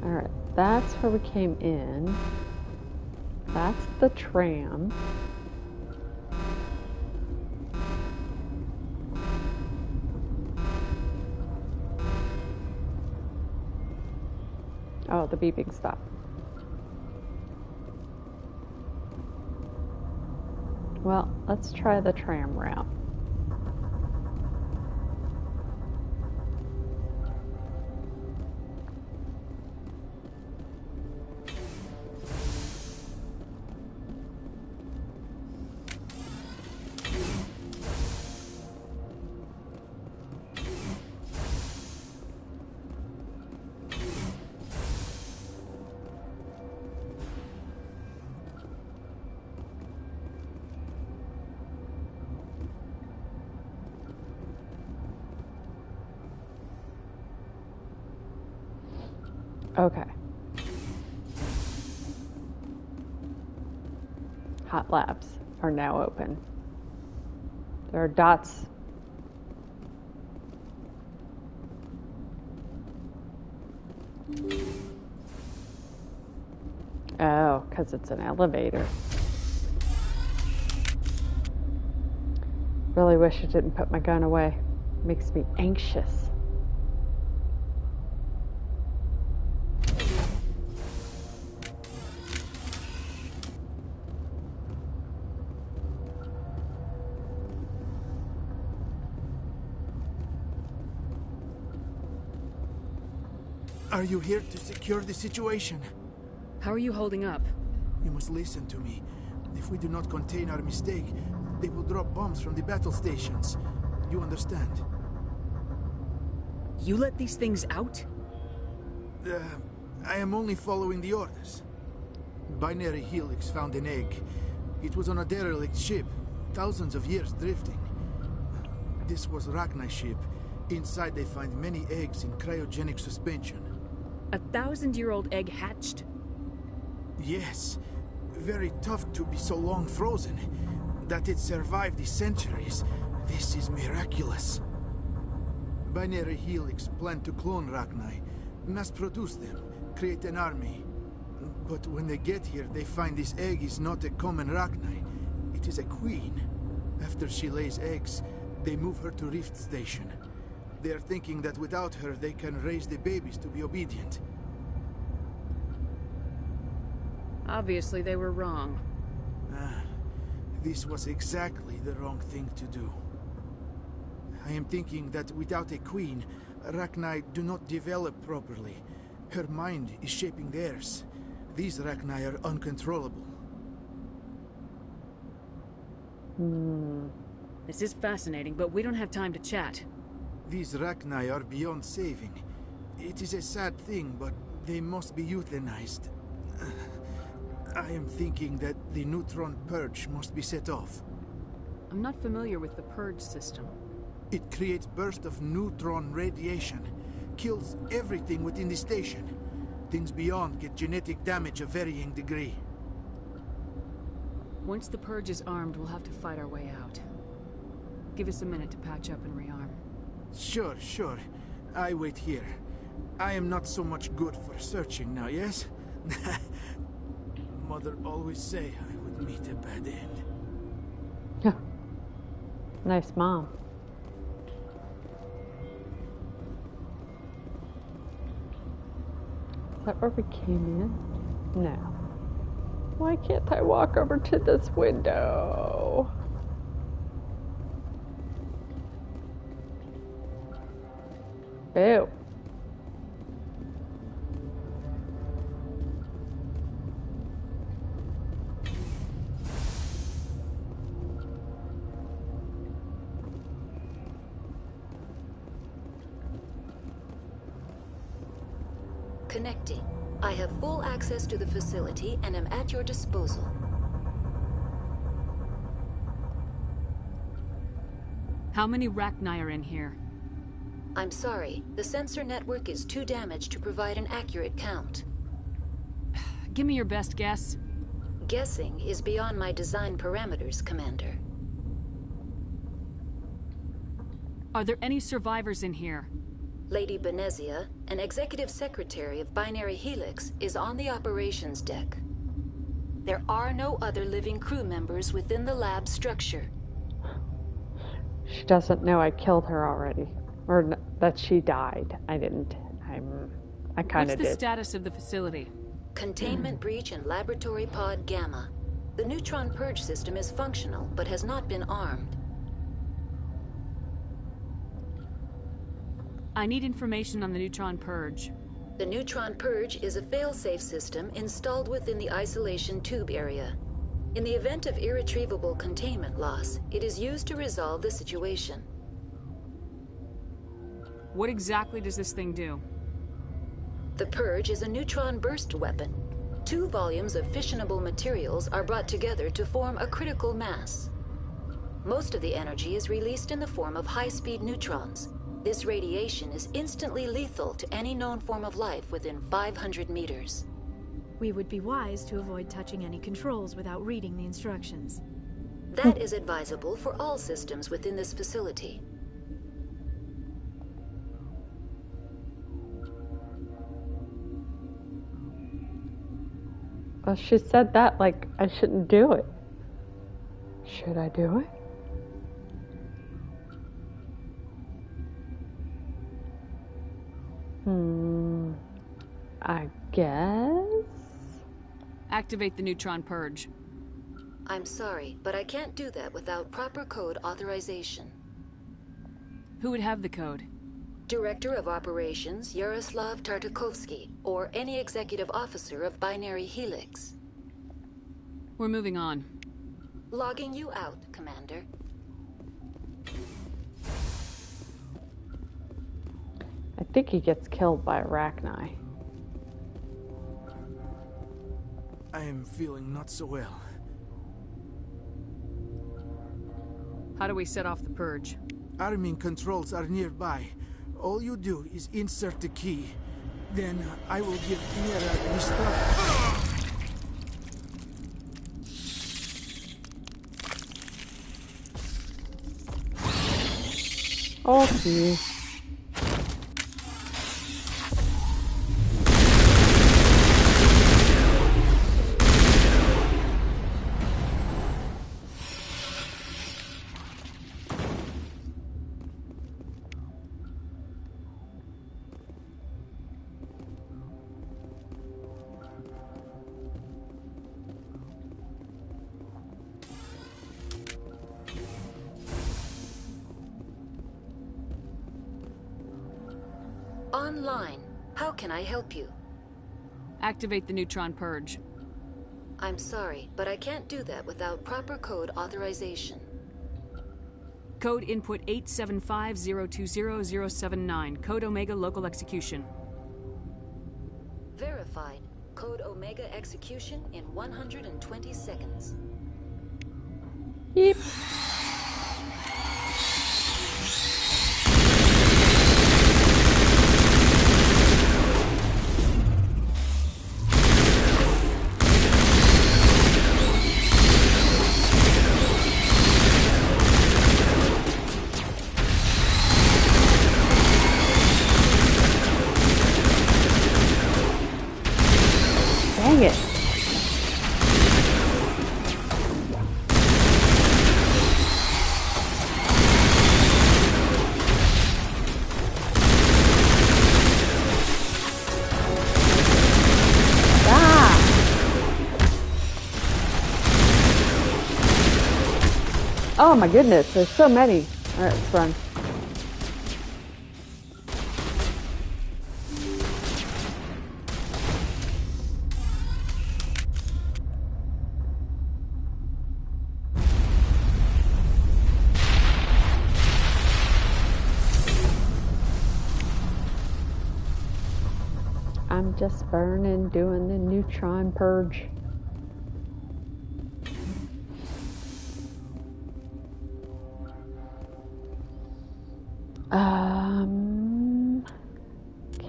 Alright, that's where we came in. That's the tram. Oh, the beeping stopped. Well, let's try the tram route. Okay. Hot labs are now open. There are dots. Oh, because it's an elevator. Really wish I didn't put my gun away. Makes me anxious. Are you here to secure the situation? How are you holding up? You must listen to me. If we do not contain our mistake, they will drop bombs from the battle stations. You understand? You let these things out? I am only following the orders. Binary Helix found an egg. It was on a derelict ship, thousands of years drifting. This was Rachni's ship. Inside they find many eggs in cryogenic suspension. 1,000-year-old egg hatched? Yes. Very tough to be so long frozen. That it survived the centuries. This is miraculous. Binary Helix planned to clone Rachni, mass-produce them, create an army. But when they get here, they find this egg is not a common Rachni. It is a queen. After she lays eggs, they move her to Rift Station. They are thinking that without her, they can raise the babies to be obedient. Obviously, they were wrong. This was exactly the wrong thing to do. I am thinking that without a queen, Rachni do not develop properly. Her mind is shaping theirs. These Rachni are uncontrollable. This is fascinating, but we don't have time to chat. These Rachni are beyond saving. It is a sad thing, but they must be euthanized. I am thinking that the neutron purge must be set off. I'm not familiar with the purge system. It creates bursts of neutron radiation, kills everything within the station. Things beyond get genetic damage of varying degree. Once the purge is armed, we'll have to fight our way out. Give us a minute to patch up and rearm. Sure. I wait here. I am not so much good for searching now, yes? Mother always say I would meet a bad end. Nice mom. Is that where we came in? No. Why can't I walk over to this window? Ew. Connecting. I have full access to the facility and am at your disposal. How many Rachni are in here? I'm sorry, the sensor network is too damaged to provide an accurate count. Give me your best guess. Guessing is beyond my design parameters, Commander. Are there any survivors in here? Lady Benezia, an executive secretary of Binary Helix, is on the operations deck. There are no other living crew members within the lab structure. She doesn't know I killed her already. Or that she died. I didn't. I kind of did. What's the status of the facility? Containment breach in Laboratory Pod Gamma. The neutron purge system is functional, but has not been armed. I need information on the neutron purge. The neutron purge is a fail-safe system installed within the isolation tube area. In the event of irretrievable containment loss, it is used to resolve the situation. What exactly does this thing do? The purge is a neutron burst weapon. 2 volumes of fissionable materials are brought together to form a critical mass. Most of the energy is released in the form of high-speed neutrons. This radiation is instantly lethal to any known form of life within 500 meters. We would be wise to avoid touching any controls without reading the instructions. That is advisable for all systems within this facility. Well, she said that like I shouldn't do it. Should I do it? I guess? Activate the neutron purge. I'm sorry, but I can't do that without proper code authorization. Who would have the code? Director of Operations Yaroslav Tartakovsky, or any executive officer of Binary Helix. We're moving on. Logging you out, Commander. I think he gets killed by Arachni. I am feeling not so well. How do we set off the purge? Arming controls are nearby. All you do is insert the key. Then I will give Mira restart. Okay. Online. How can I help you? Activate the neutron purge. I'm sorry, but I can't do that without proper code authorization. Code input 875020079. Code Omega local execution. Verified. Code Omega execution in 120 seconds. Yep. Dang it. Oh my goodness, there's so many. Alright, let's run. I'm just burning, doing the neutron purge.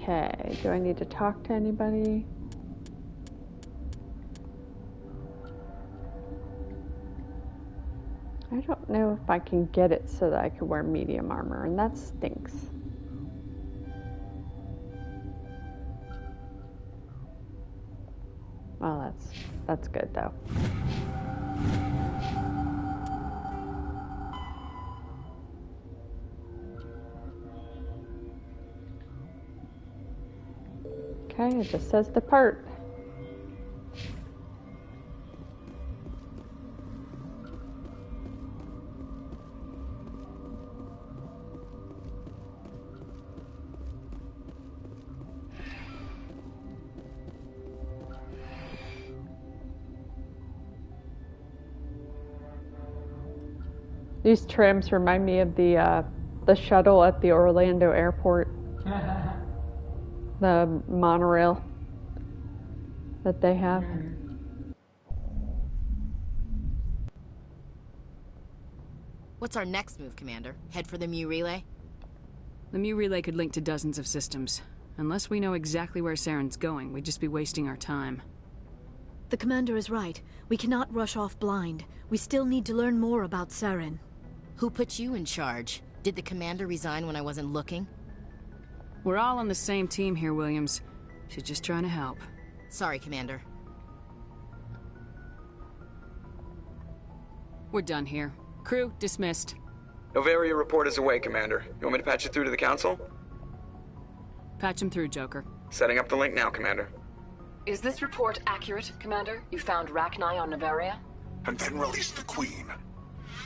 Okay, do I need to talk to anybody? I don't know if I can get it so that I can wear medium armor, and that stinks. Well, that's good though. Okay, it just says depart. These trams remind me of the shuttle at the Orlando airport. The monorail that they have. What's our next move, Commander? Head for the Mu relay? The Mu relay could link to dozens of systems. Unless we know exactly where Saren's going, we'd just be wasting our time. The Commander is right. We cannot rush off blind. We still need to learn more about Saren. Who put you in charge? Did the Commander resign when I wasn't looking? We're all on the same team here, Williams. She's just trying to help. Sorry, Commander. We're done here. Crew, dismissed. Novaria report is away, Commander. You want me to patch it through to the Council? Patch him through, Joker. Setting up the link now, Commander. Is this report accurate, Commander? You found Rachni on Novaria? And then released the Queen.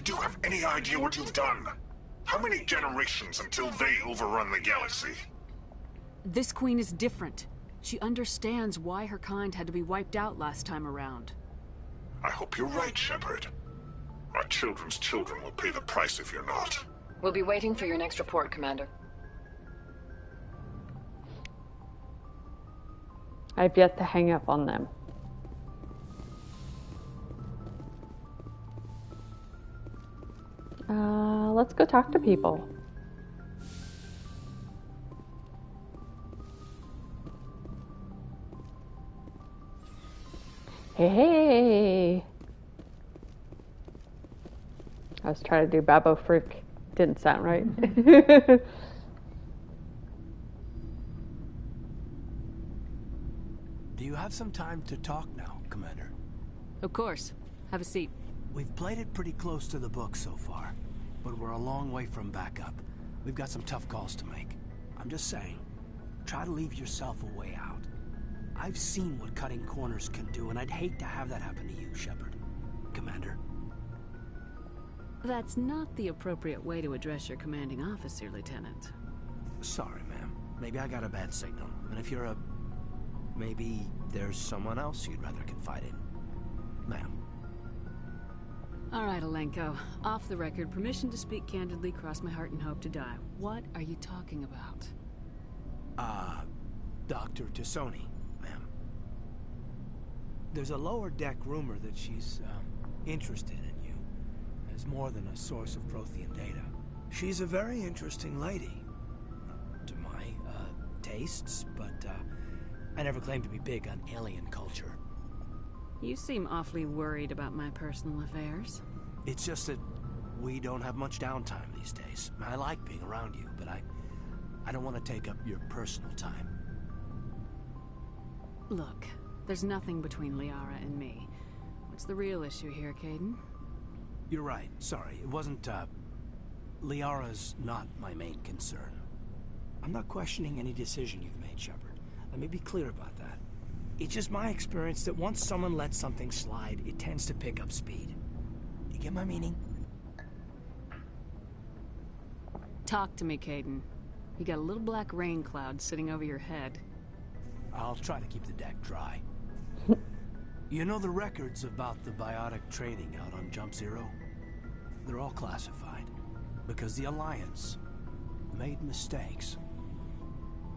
Do you have any idea what you've done? How many generations until they overrun the galaxy? This queen is different. She understands why her kind had to be wiped out last time around. I hope you're right, Shepard. Our children's children will pay the price if you're not. We'll be waiting for your next report, Commander. I've yet to hang up on them. Let's go talk to people. Hey. I was trying to do Babo Frick. Didn't sound right. Do you have some time to talk now, Commander? Of course. Have a seat. We've played it pretty close to the book so far, but we're a long way from backup. We've got some tough calls to make. I'm just saying, try to leave yourself a way out. I've seen what cutting corners can do, and I'd hate to have that happen to you, Shepard. Commander. That's not the appropriate way to address your commanding officer, Lieutenant. Sorry, ma'am. Maybe I got a bad signal. And if you're a... maybe there's someone else you'd rather confide in. Ma'am. All right, Alenko. Off the record, permission to speak candidly, cross my heart and hope to die. What are you talking about? Dr. Tassoni, ma'am. There's a lower deck rumor that she's, interested in you as more than a source of Prothean data. She's a very interesting lady. To my, tastes, but, I never claimed to be big on alien culture. You seem awfully worried about my personal affairs. It's just that we don't have much downtime these days. I like being around you, but I don't want to take up your personal time. Look, there's nothing between Liara and me. What's the real issue here, Caden? You're right. Sorry. It wasn't, Liara's not my main concern. I'm not questioning any decision you've made, Shepard. Let me be clear about that. It's just my experience that once someone lets something slide, it tends to pick up speed. You get my meaning? Talk to me, Caden. You got a little black rain cloud sitting over your head. I'll try to keep the deck dry. You know the records about the biotic trading out on Jump Zero? They're all classified, because the Alliance made mistakes.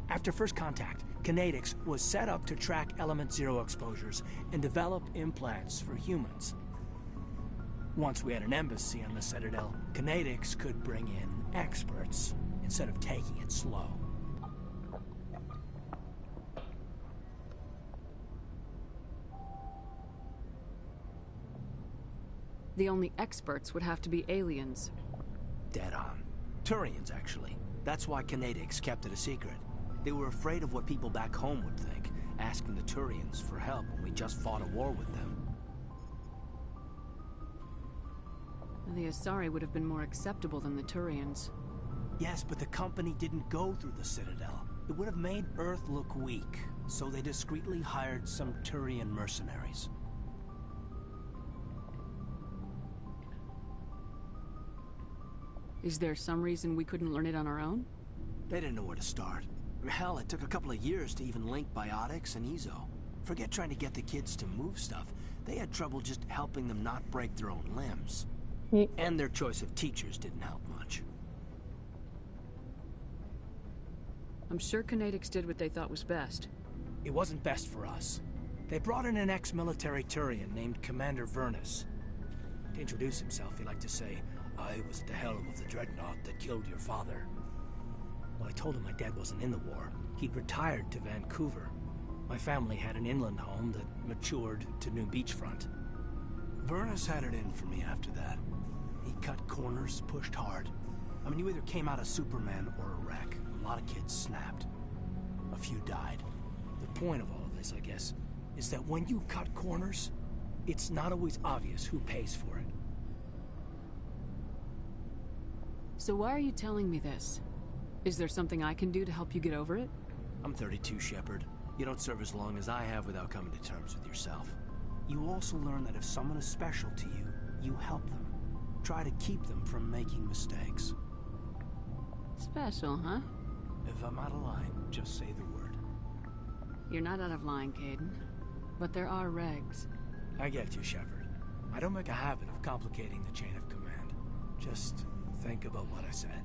After first contact, Kinetics was set up to track Element Zero exposures and develop implants for humans. Once we had an embassy on the Citadel, Kinetics could bring in experts instead of taking it slow. The only experts would have to be aliens. Dead on. Turians, actually. That's why Kinetics kept it a secret. They were afraid of what people back home would think, asking the Turians for help when we just fought a war with them. The Asari would have been more acceptable than the Turians. Yes, but the company didn't go through the Citadel. It would have made Earth look weak, so they discreetly hired some Turian mercenaries. Is there some reason we couldn't learn it on our own? They didn't know where to start. Hell, it took a couple of years to even link biotics and Ezo. Forget trying to get the kids to move stuff. They had trouble just helping them not break their own limbs. And their choice of teachers didn't help much. I'm sure Kinetics did what they thought was best. It wasn't best for us. They brought in an ex-military Turian named Commander Vernus. To introduce himself, he liked to say, "I was at the helm of the dreadnought that killed your father." Well, I told him my dad wasn't in the war. He'd retired to Vancouver. My family had an inland home that matured to New Beachfront. Vernus had it in for me after that. He cut corners, pushed hard. I mean, you either came out a Superman or a wreck. A lot of kids snapped. A few died. The point of all of this, I guess, is that when you cut corners, it's not always obvious who pays for it. So why are you telling me this? Is there something I can do to help you get over it? I'm 32, Shepard. You don't serve as long as I have without coming to terms with yourself. You also learn that if someone is special to you, you help them. Try to keep them from making mistakes. Special, huh? If I'm out of line, just say the word. You're not out of line, Caden. But there are regs. I get you, Shepard. I don't make a habit of complicating the chain of command. Just think about what I said.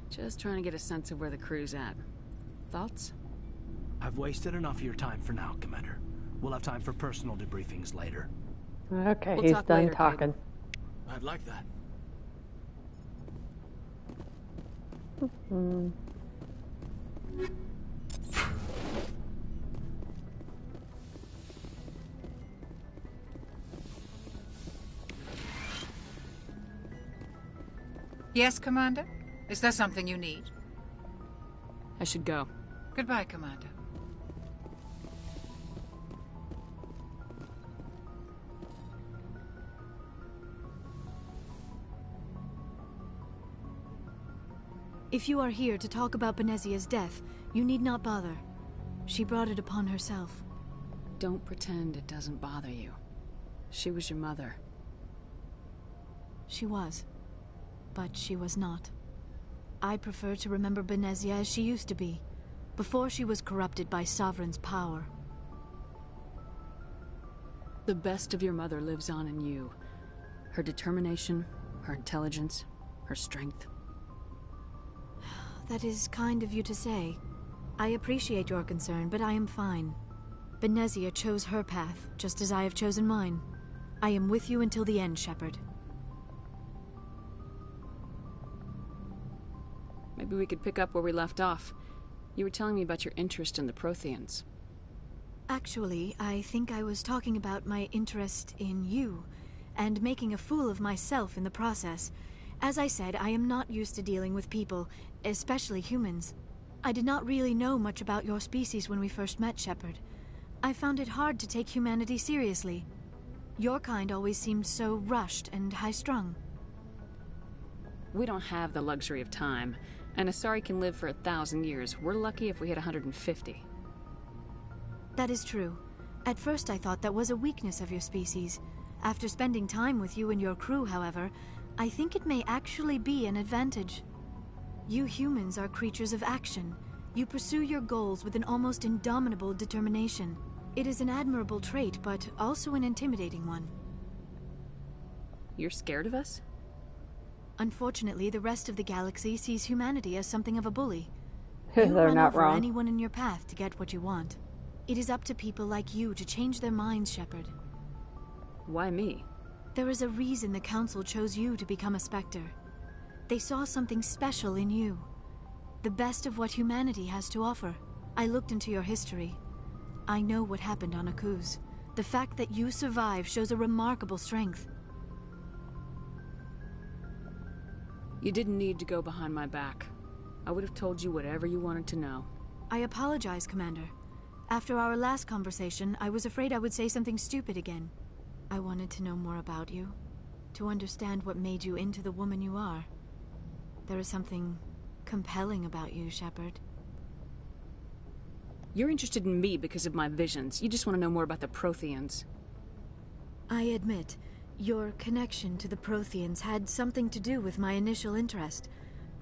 Just trying to get a sense of where the crew's at. Thoughts? I've wasted enough of your time for now, Commander. We'll have time for personal debriefings later. Okay, We'll he's talk done later, talking. I'd like that. Yes, Commander? Is there something you need? I should go. Goodbye, Commander. If you are here to talk about Benezia's death, you need not bother. She brought it upon herself. Don't pretend it doesn't bother you. She was your mother. She was. But she was not. I prefer to remember Benezia as she used to be, before she was corrupted by Sovereign's power. The best of your mother lives on in you. Her determination, her intelligence, her strength. That is kind of you to say. I appreciate your concern, but I am fine. Benezia chose her path, just as I have chosen mine. I am with you until the end, Shepard. Maybe we could pick up where we left off. You were telling me about your interest in the Protheans. Actually, I think I was talking about my interest in you, and making a fool of myself in the process. As I said, I am not used to dealing with people, especially humans. I did not really know much about your species when we first met, Shepard. I found it hard to take humanity seriously. Your kind always seemed so rushed and high-strung. We don't have the luxury of time, and Asari can live for 1,000 years. We're lucky if we hit 150. That is true. At first I thought that was a weakness of your species. After spending time with you and your crew, however, I think it may actually be an advantage. You humans are creatures of action. You pursue your goals with an almost indomitable determination. It is an admirable trait, but also an intimidating one. You're scared of us? Unfortunately, the rest of the galaxy sees humanity as something of a bully. They're You run not over wrong. anyone in your path to get what you want. It is up to people like you to change their minds, Shepard. Why me? There is a reason the Council chose you to become a Spectre. They saw something special in you. The best of what humanity has to offer. I looked into your history. I know what happened on Akuz. The fact that you survived shows a remarkable strength. You didn't need to go behind my back. I would have told you whatever you wanted to know. I apologize, Commander. After our last conversation, I was afraid I would say something stupid again. I wanted to know more about you, to understand what made you into the woman you are. There is something compelling about you, Shepard. You're interested in me because of my visions. You just want to know more about the Protheans. I admit, your connection to the Protheans had something to do with my initial interest,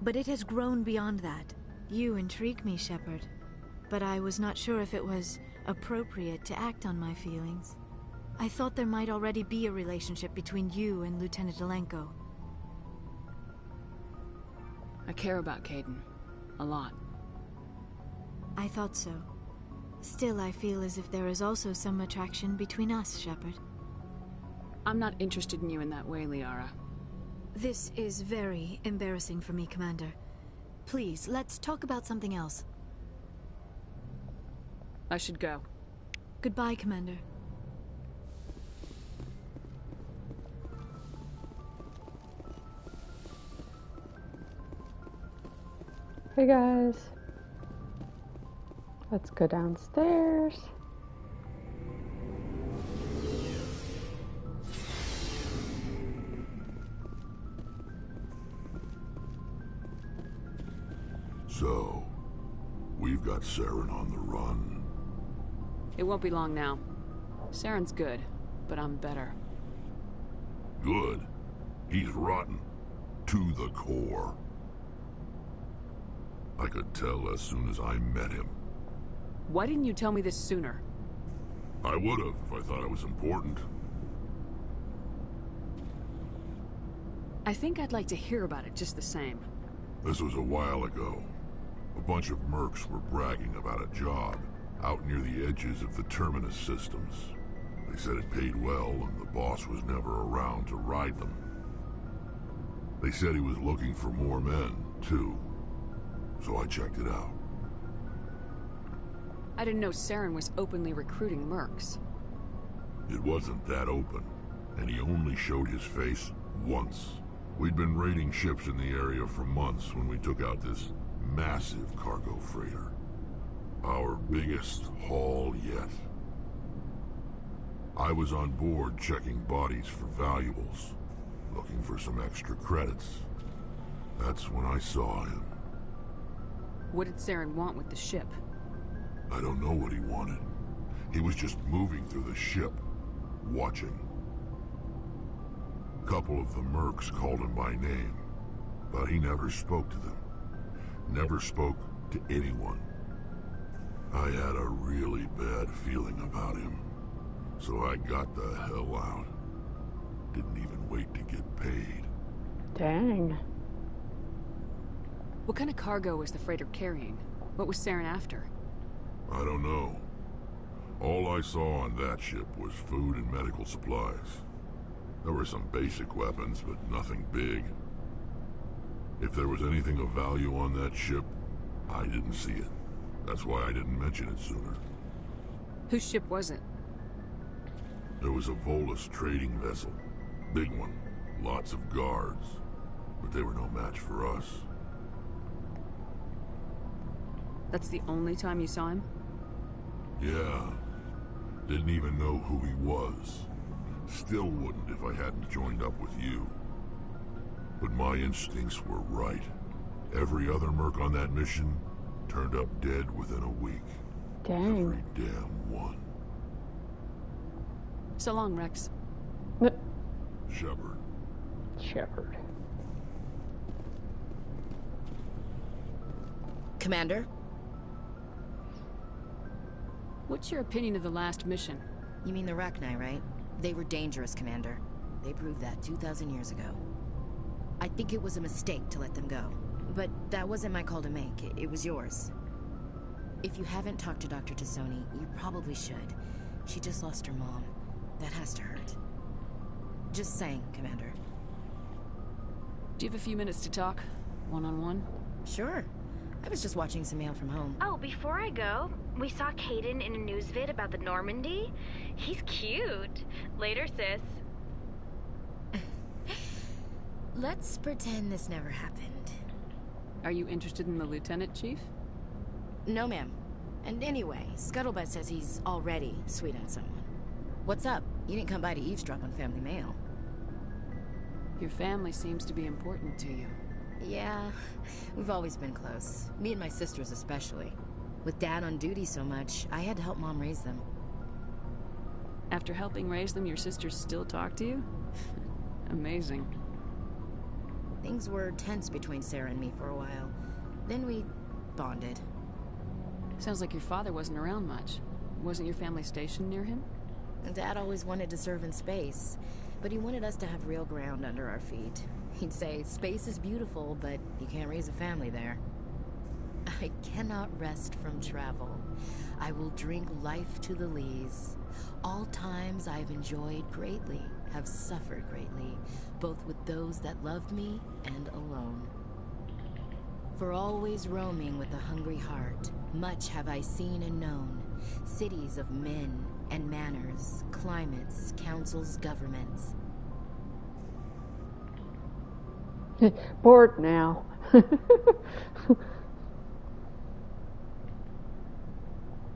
but it has grown beyond that. You intrigue me, Shepard, but I was not sure if it was appropriate to act on my feelings. I thought there might already be a relationship between you and Lieutenant Alenko. I care about Caden. A lot. I thought so. Still, I feel as if there is also some attraction between us, Shepard. I'm not interested in you in that way, Liara. This is very embarrassing for me, Commander. Please, let's talk about something else. I should go. Goodbye, Commander. Hey guys, let's go downstairs. So, we've got Saren on the run. It won't be long now. Saren's good, but I'm better. Good? He's rotten. To the core. I could tell as soon as I met him. Why didn't you tell me this sooner? I would have if I thought it was important. I think I'd like to hear about it just the same. This was a while ago. A bunch of mercs were bragging about a job out near the edges of the Terminus systems. They said it paid well and the boss was never around to ride them. They said he was looking for more men, too. So I checked it out. I didn't know Saren was openly recruiting mercs. It wasn't that open, and he only showed his face once. We'd been raiding ships in the area for months when we took out this massive cargo freighter. Our biggest haul yet. I was on board checking bodies for valuables, looking for some extra credits. That's when I saw him. What did Saren want with the ship? I don't know what he wanted. He was just moving through the ship, watching. A couple of the mercs called him by name, but he never spoke to them. Never spoke to anyone. I had a really bad feeling about him, so I got the hell out. Didn't even wait to get paid. Dang. What kind of cargo was the freighter carrying? What was Saren after? I don't know. All I saw on that ship was food and medical supplies. There were some basic weapons, but nothing big. If there was anything of value on that ship, I didn't see it. That's why I didn't mention it sooner. Whose ship was it? There was a Volus trading vessel. Big one. Lots of guards. But they were no match for us. That's the only time you saw him? Yeah. Didn't even know who he was. Still wouldn't if I hadn't joined up with you. But my instincts were right. Every other merc on that mission turned up dead within a week. Dang. Every damn one. So long, Rex. Shepard. Shepard. Commander? What's your opinion of the last mission? You mean the Rachni, right? They were dangerous, Commander. They proved that 2,000 years ago. I think it was a mistake to let them go. But that wasn't my call to make. It was yours. If you haven't talked to Dr. Tassoni, you probably should. She just lost her mom. That has to hurt. Just saying, Commander. Do you have a few minutes to talk? One-on-one? Sure. I was just watching some mail from home. Oh, before I go, we saw Caden in a news vid about the Normandy. He's cute. Later, sis. Let's pretend this never happened. Are you interested in the Lieutenant, Chief? No, ma'am. And anyway, Scuttlebutt says he's already sweet on someone. What's up? You didn't come by to eavesdrop on family mail. Your family seems to be important to you. Yeah, we've always been close. Me and my sisters especially. With Dad on duty so much, I had to help Mom raise them. After helping raise them, your sisters still talk to you? Amazing. Things were tense between Sarah and me for a while. Then we bonded. Sounds like your father wasn't around much. Wasn't your family stationed near him? Dad always wanted to serve in space, but he wanted us to have real ground under our feet. He'd say, space is beautiful, but you can't raise a family there. I cannot rest from travel. I will drink life to the lees. All times I've enjoyed greatly, have suffered greatly, both with those that loved me and alone. For always roaming with a hungry heart, much have I seen and known, cities of men and manners, climates, councils, governments. Bored now. I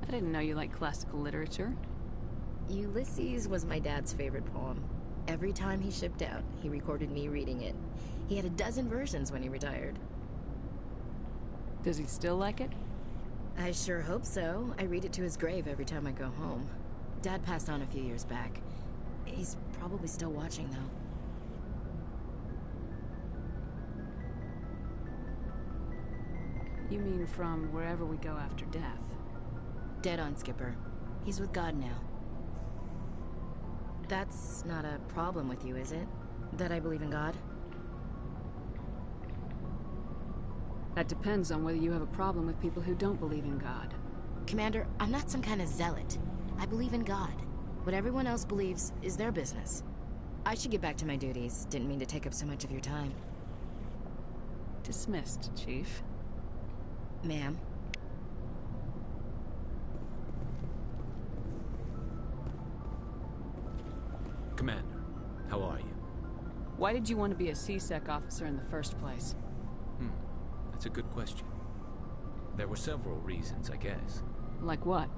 didn't know you liked classical literature. Ulysses was my dad's favorite poem. Every time he shipped out, he recorded me reading it. He had a dozen versions when he retired. Does he still like it? I sure hope so. I read it to his grave every time I go home. Dad passed on a few years back. He's probably still watching, though. You mean from wherever we go after death? Dead on, Skipper. He's with God now. That's not a problem with you, is it? That I believe in God? That depends on whether you have a problem with people who don't believe in God. Commander, I'm not some kind of zealot. I believe in God. What everyone else believes is their business. I should get back to my duties. Didn't mean to take up so much of your time. Dismissed, Chief. Ma'am. Commander, how are you? Why did you want to be a C-Sec officer in the first place? That's a good question. There were several reasons, I guess. Like what?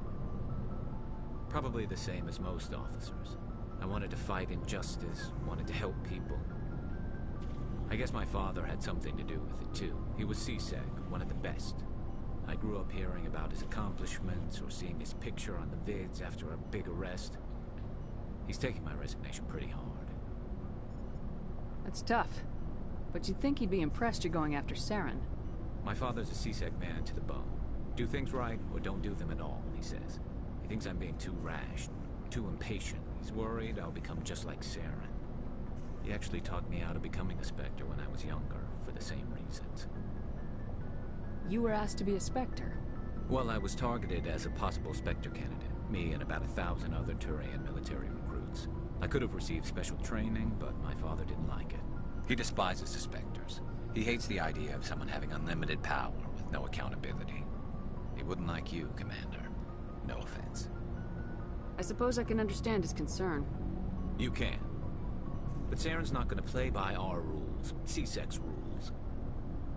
Probably the same as most officers. I wanted to fight injustice, wanted to help people. I guess my father had something to do with it too. He was C-Sec, one of the best. I grew up hearing about his accomplishments or seeing his picture on the vids after a big arrest. He's taking my resignation pretty hard. That's tough. But you'd think he'd be impressed you're going after Saren. My father's a C-Sec man to the bone. Do things right or don't do them at all, he says. He thinks I'm being too rash, too impatient. He's worried I'll become just like Saren. He actually talked me out of becoming a Spectre when I was younger, for the same reasons. You were asked to be a Spectre? Well, I was targeted as a possible Spectre candidate. Me and about 1,000 other Turian military recruits. I could have received special training, but my father didn't like it. He despises the Spectres. He hates the idea of someone having unlimited power with no accountability. He wouldn't like you, Commander. No offense. I suppose I can understand his concern. You can. But Saren's not going to play by our rules, C-Sec's rules.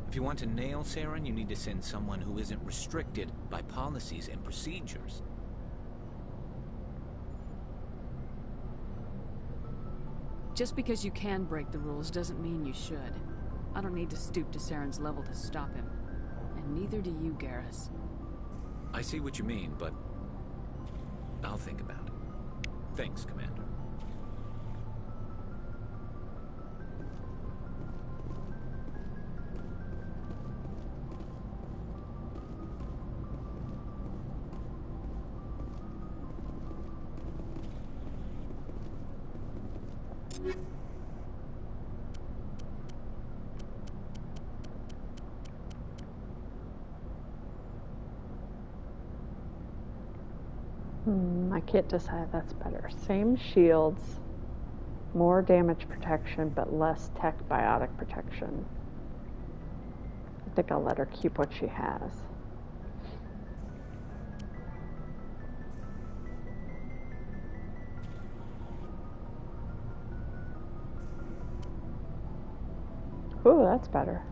If you want to nail Saren, you need to send someone who isn't restricted by policies and procedures. Just because you can break the rules doesn't mean you should. I don't need to stoop to Saren's level to stop him. And neither do you, Garrus. I see what you mean, but I'll think about it. Thanks, Commander. I can't decide that's better. Same shields, more damage protection, but less tech biotic protection. I think I'll let her keep what she has. Ooh, that's better.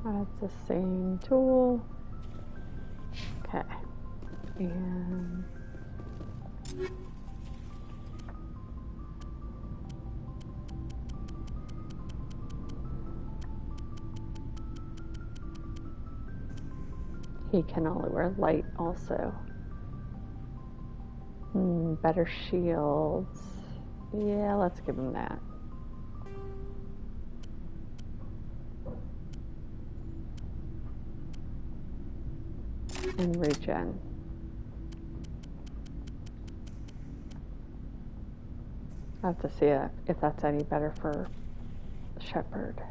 That's the same tool. Okay. And he can only wear light also. Better shields. Yeah, let's give him that. And regen. I have to see if that's any better for Shepard.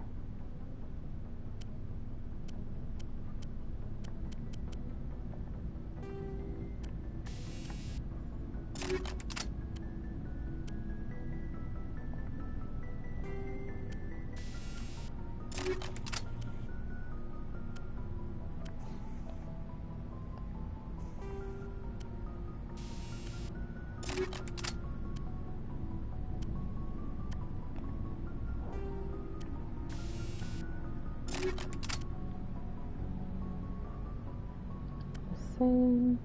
Same.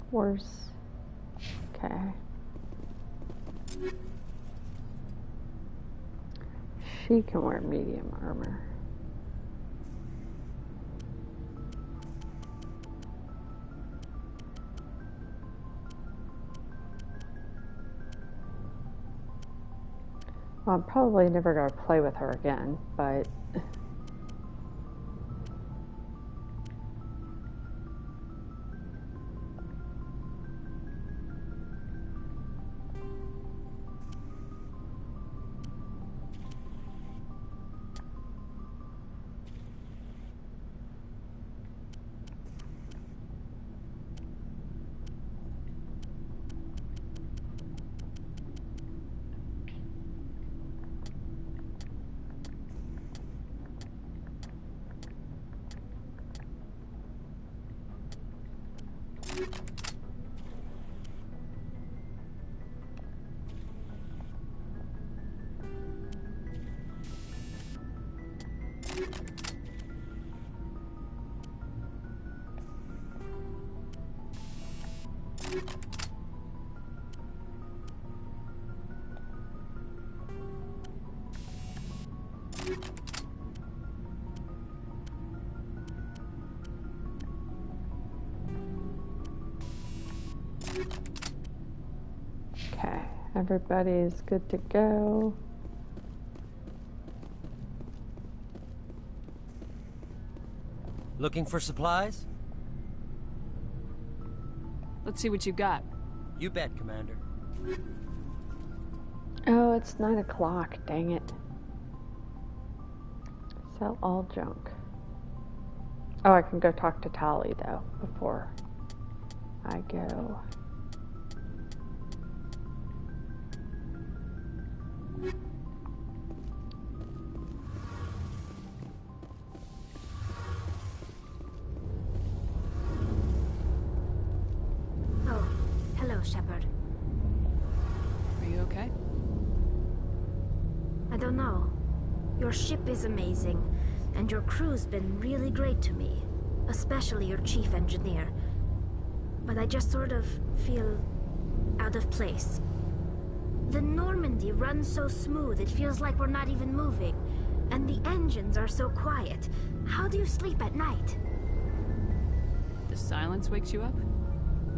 Worse. Okay. She can wear medium armor. Well, I'm probably never going to play with her again, but okay, everybody's good to go. Looking for supplies? Let's see what you got. You bet, Commander. Oh, it's 9 o'clock, dang it. Sell all junk. Oh, I can go talk to Tali, though, before I go. Oh, hello, Shepard. Are you okay? I don't know. Your ship is amazing, and your crew's been really great to me. Especially your chief engineer. But I just sort of feel out of place. The Normandy runs so smooth it feels like we're not even moving. And the engines are so quiet. How do you sleep at night? The silence wakes you up?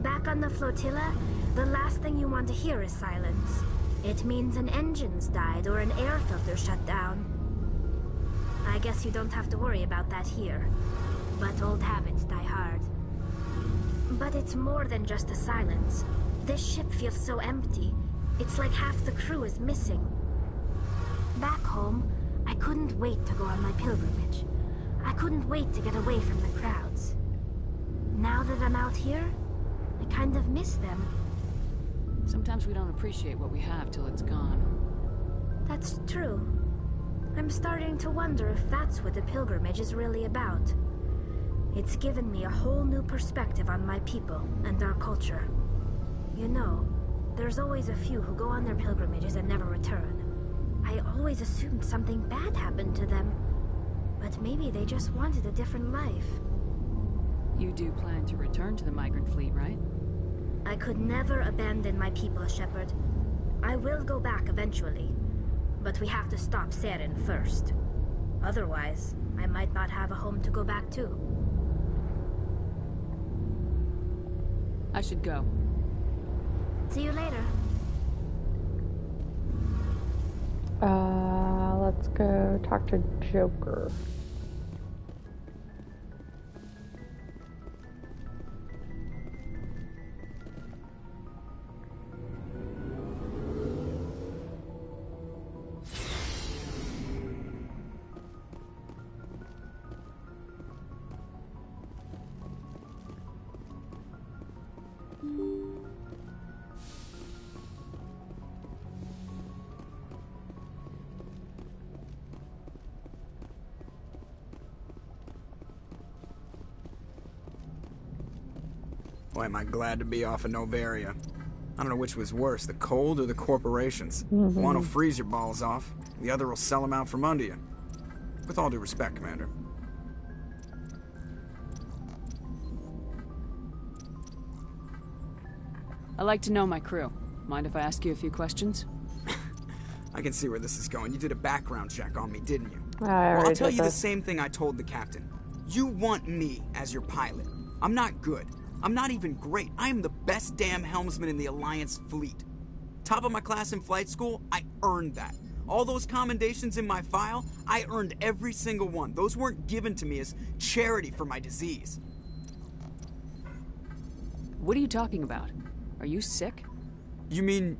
Back on the flotilla, the last thing you want to hear is silence. It means an engine's died or an air filter shut down. I guess you don't have to worry about that here. But old habits die hard. But it's more than just the silence. This ship feels so empty. It's like half the crew is missing. Back home, I couldn't wait to go on my pilgrimage. I couldn't wait to get away from the crowds. Now that I'm out here, I kind of miss them. Sometimes we don't appreciate what we have till it's gone. That's true. I'm starting to wonder if that's what the pilgrimage is really about. It's given me a whole new perspective on my people and our culture. You know, there's always a few who go on their pilgrimages and never return. I always assumed something bad happened to them. But maybe they just wanted a different life. You do plan to return to the migrant fleet, right? I could never abandon my people, Shepard. I will go back eventually. But we have to stop Saren first. Otherwise, I might not have a home to go back to. I should go. See you later. Let's go talk to Joker. Boy, am I glad to be off of Novaria. I don't know which was worse, the cold or the corporations. One will freeze your balls off, the other will sell them out from under you. With all due respect, Commander. I like to know my crew. Mind if I ask you a few questions? I can see where this is going. You did a background check on me, didn't you? Well, I'll tell you the same thing I told the captain. You want me as your pilot. I'm not good. I'm not even great. I am the best damn helmsman in the Alliance fleet. Top of my class in flight school, I earned that. All those commendations in my file, I earned every single one. Those weren't given to me as charity for my disease. What are you talking about? Are you sick? You mean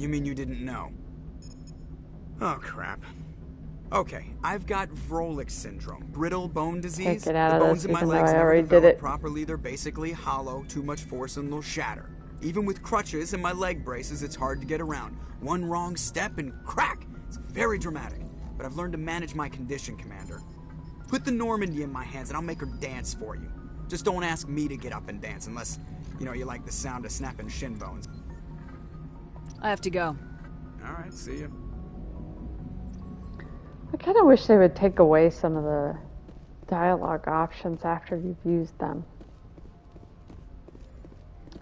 you didn't know? Oh, crap. Okay, I've got Vrolik syndrome, brittle bone disease. Get out the of bones this, in my even though legs I never already did develop it. properly. They're basically hollow, too much force and they'll shatter. Even with crutches and my leg braces, it's hard to get around. One wrong step and crack! It's very dramatic. But I've learned to manage my condition, Commander. Put the Normandy in my hands and I'll make her dance for you. Just don't ask me to get up and dance unless, you like the sound of snapping shin bones. I have to go. Alright, see you. I kind of wish they would take away some of the dialogue options after you've used them.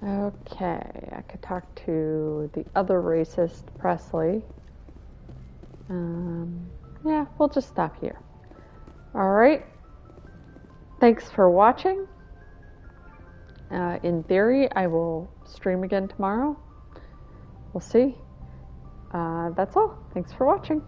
Okay, I could talk to the other racist, Presley. Yeah, we'll just stop here. Alright. Thanks for watching. In theory, I will stream again tomorrow. We'll see. That's all. Thanks for watching.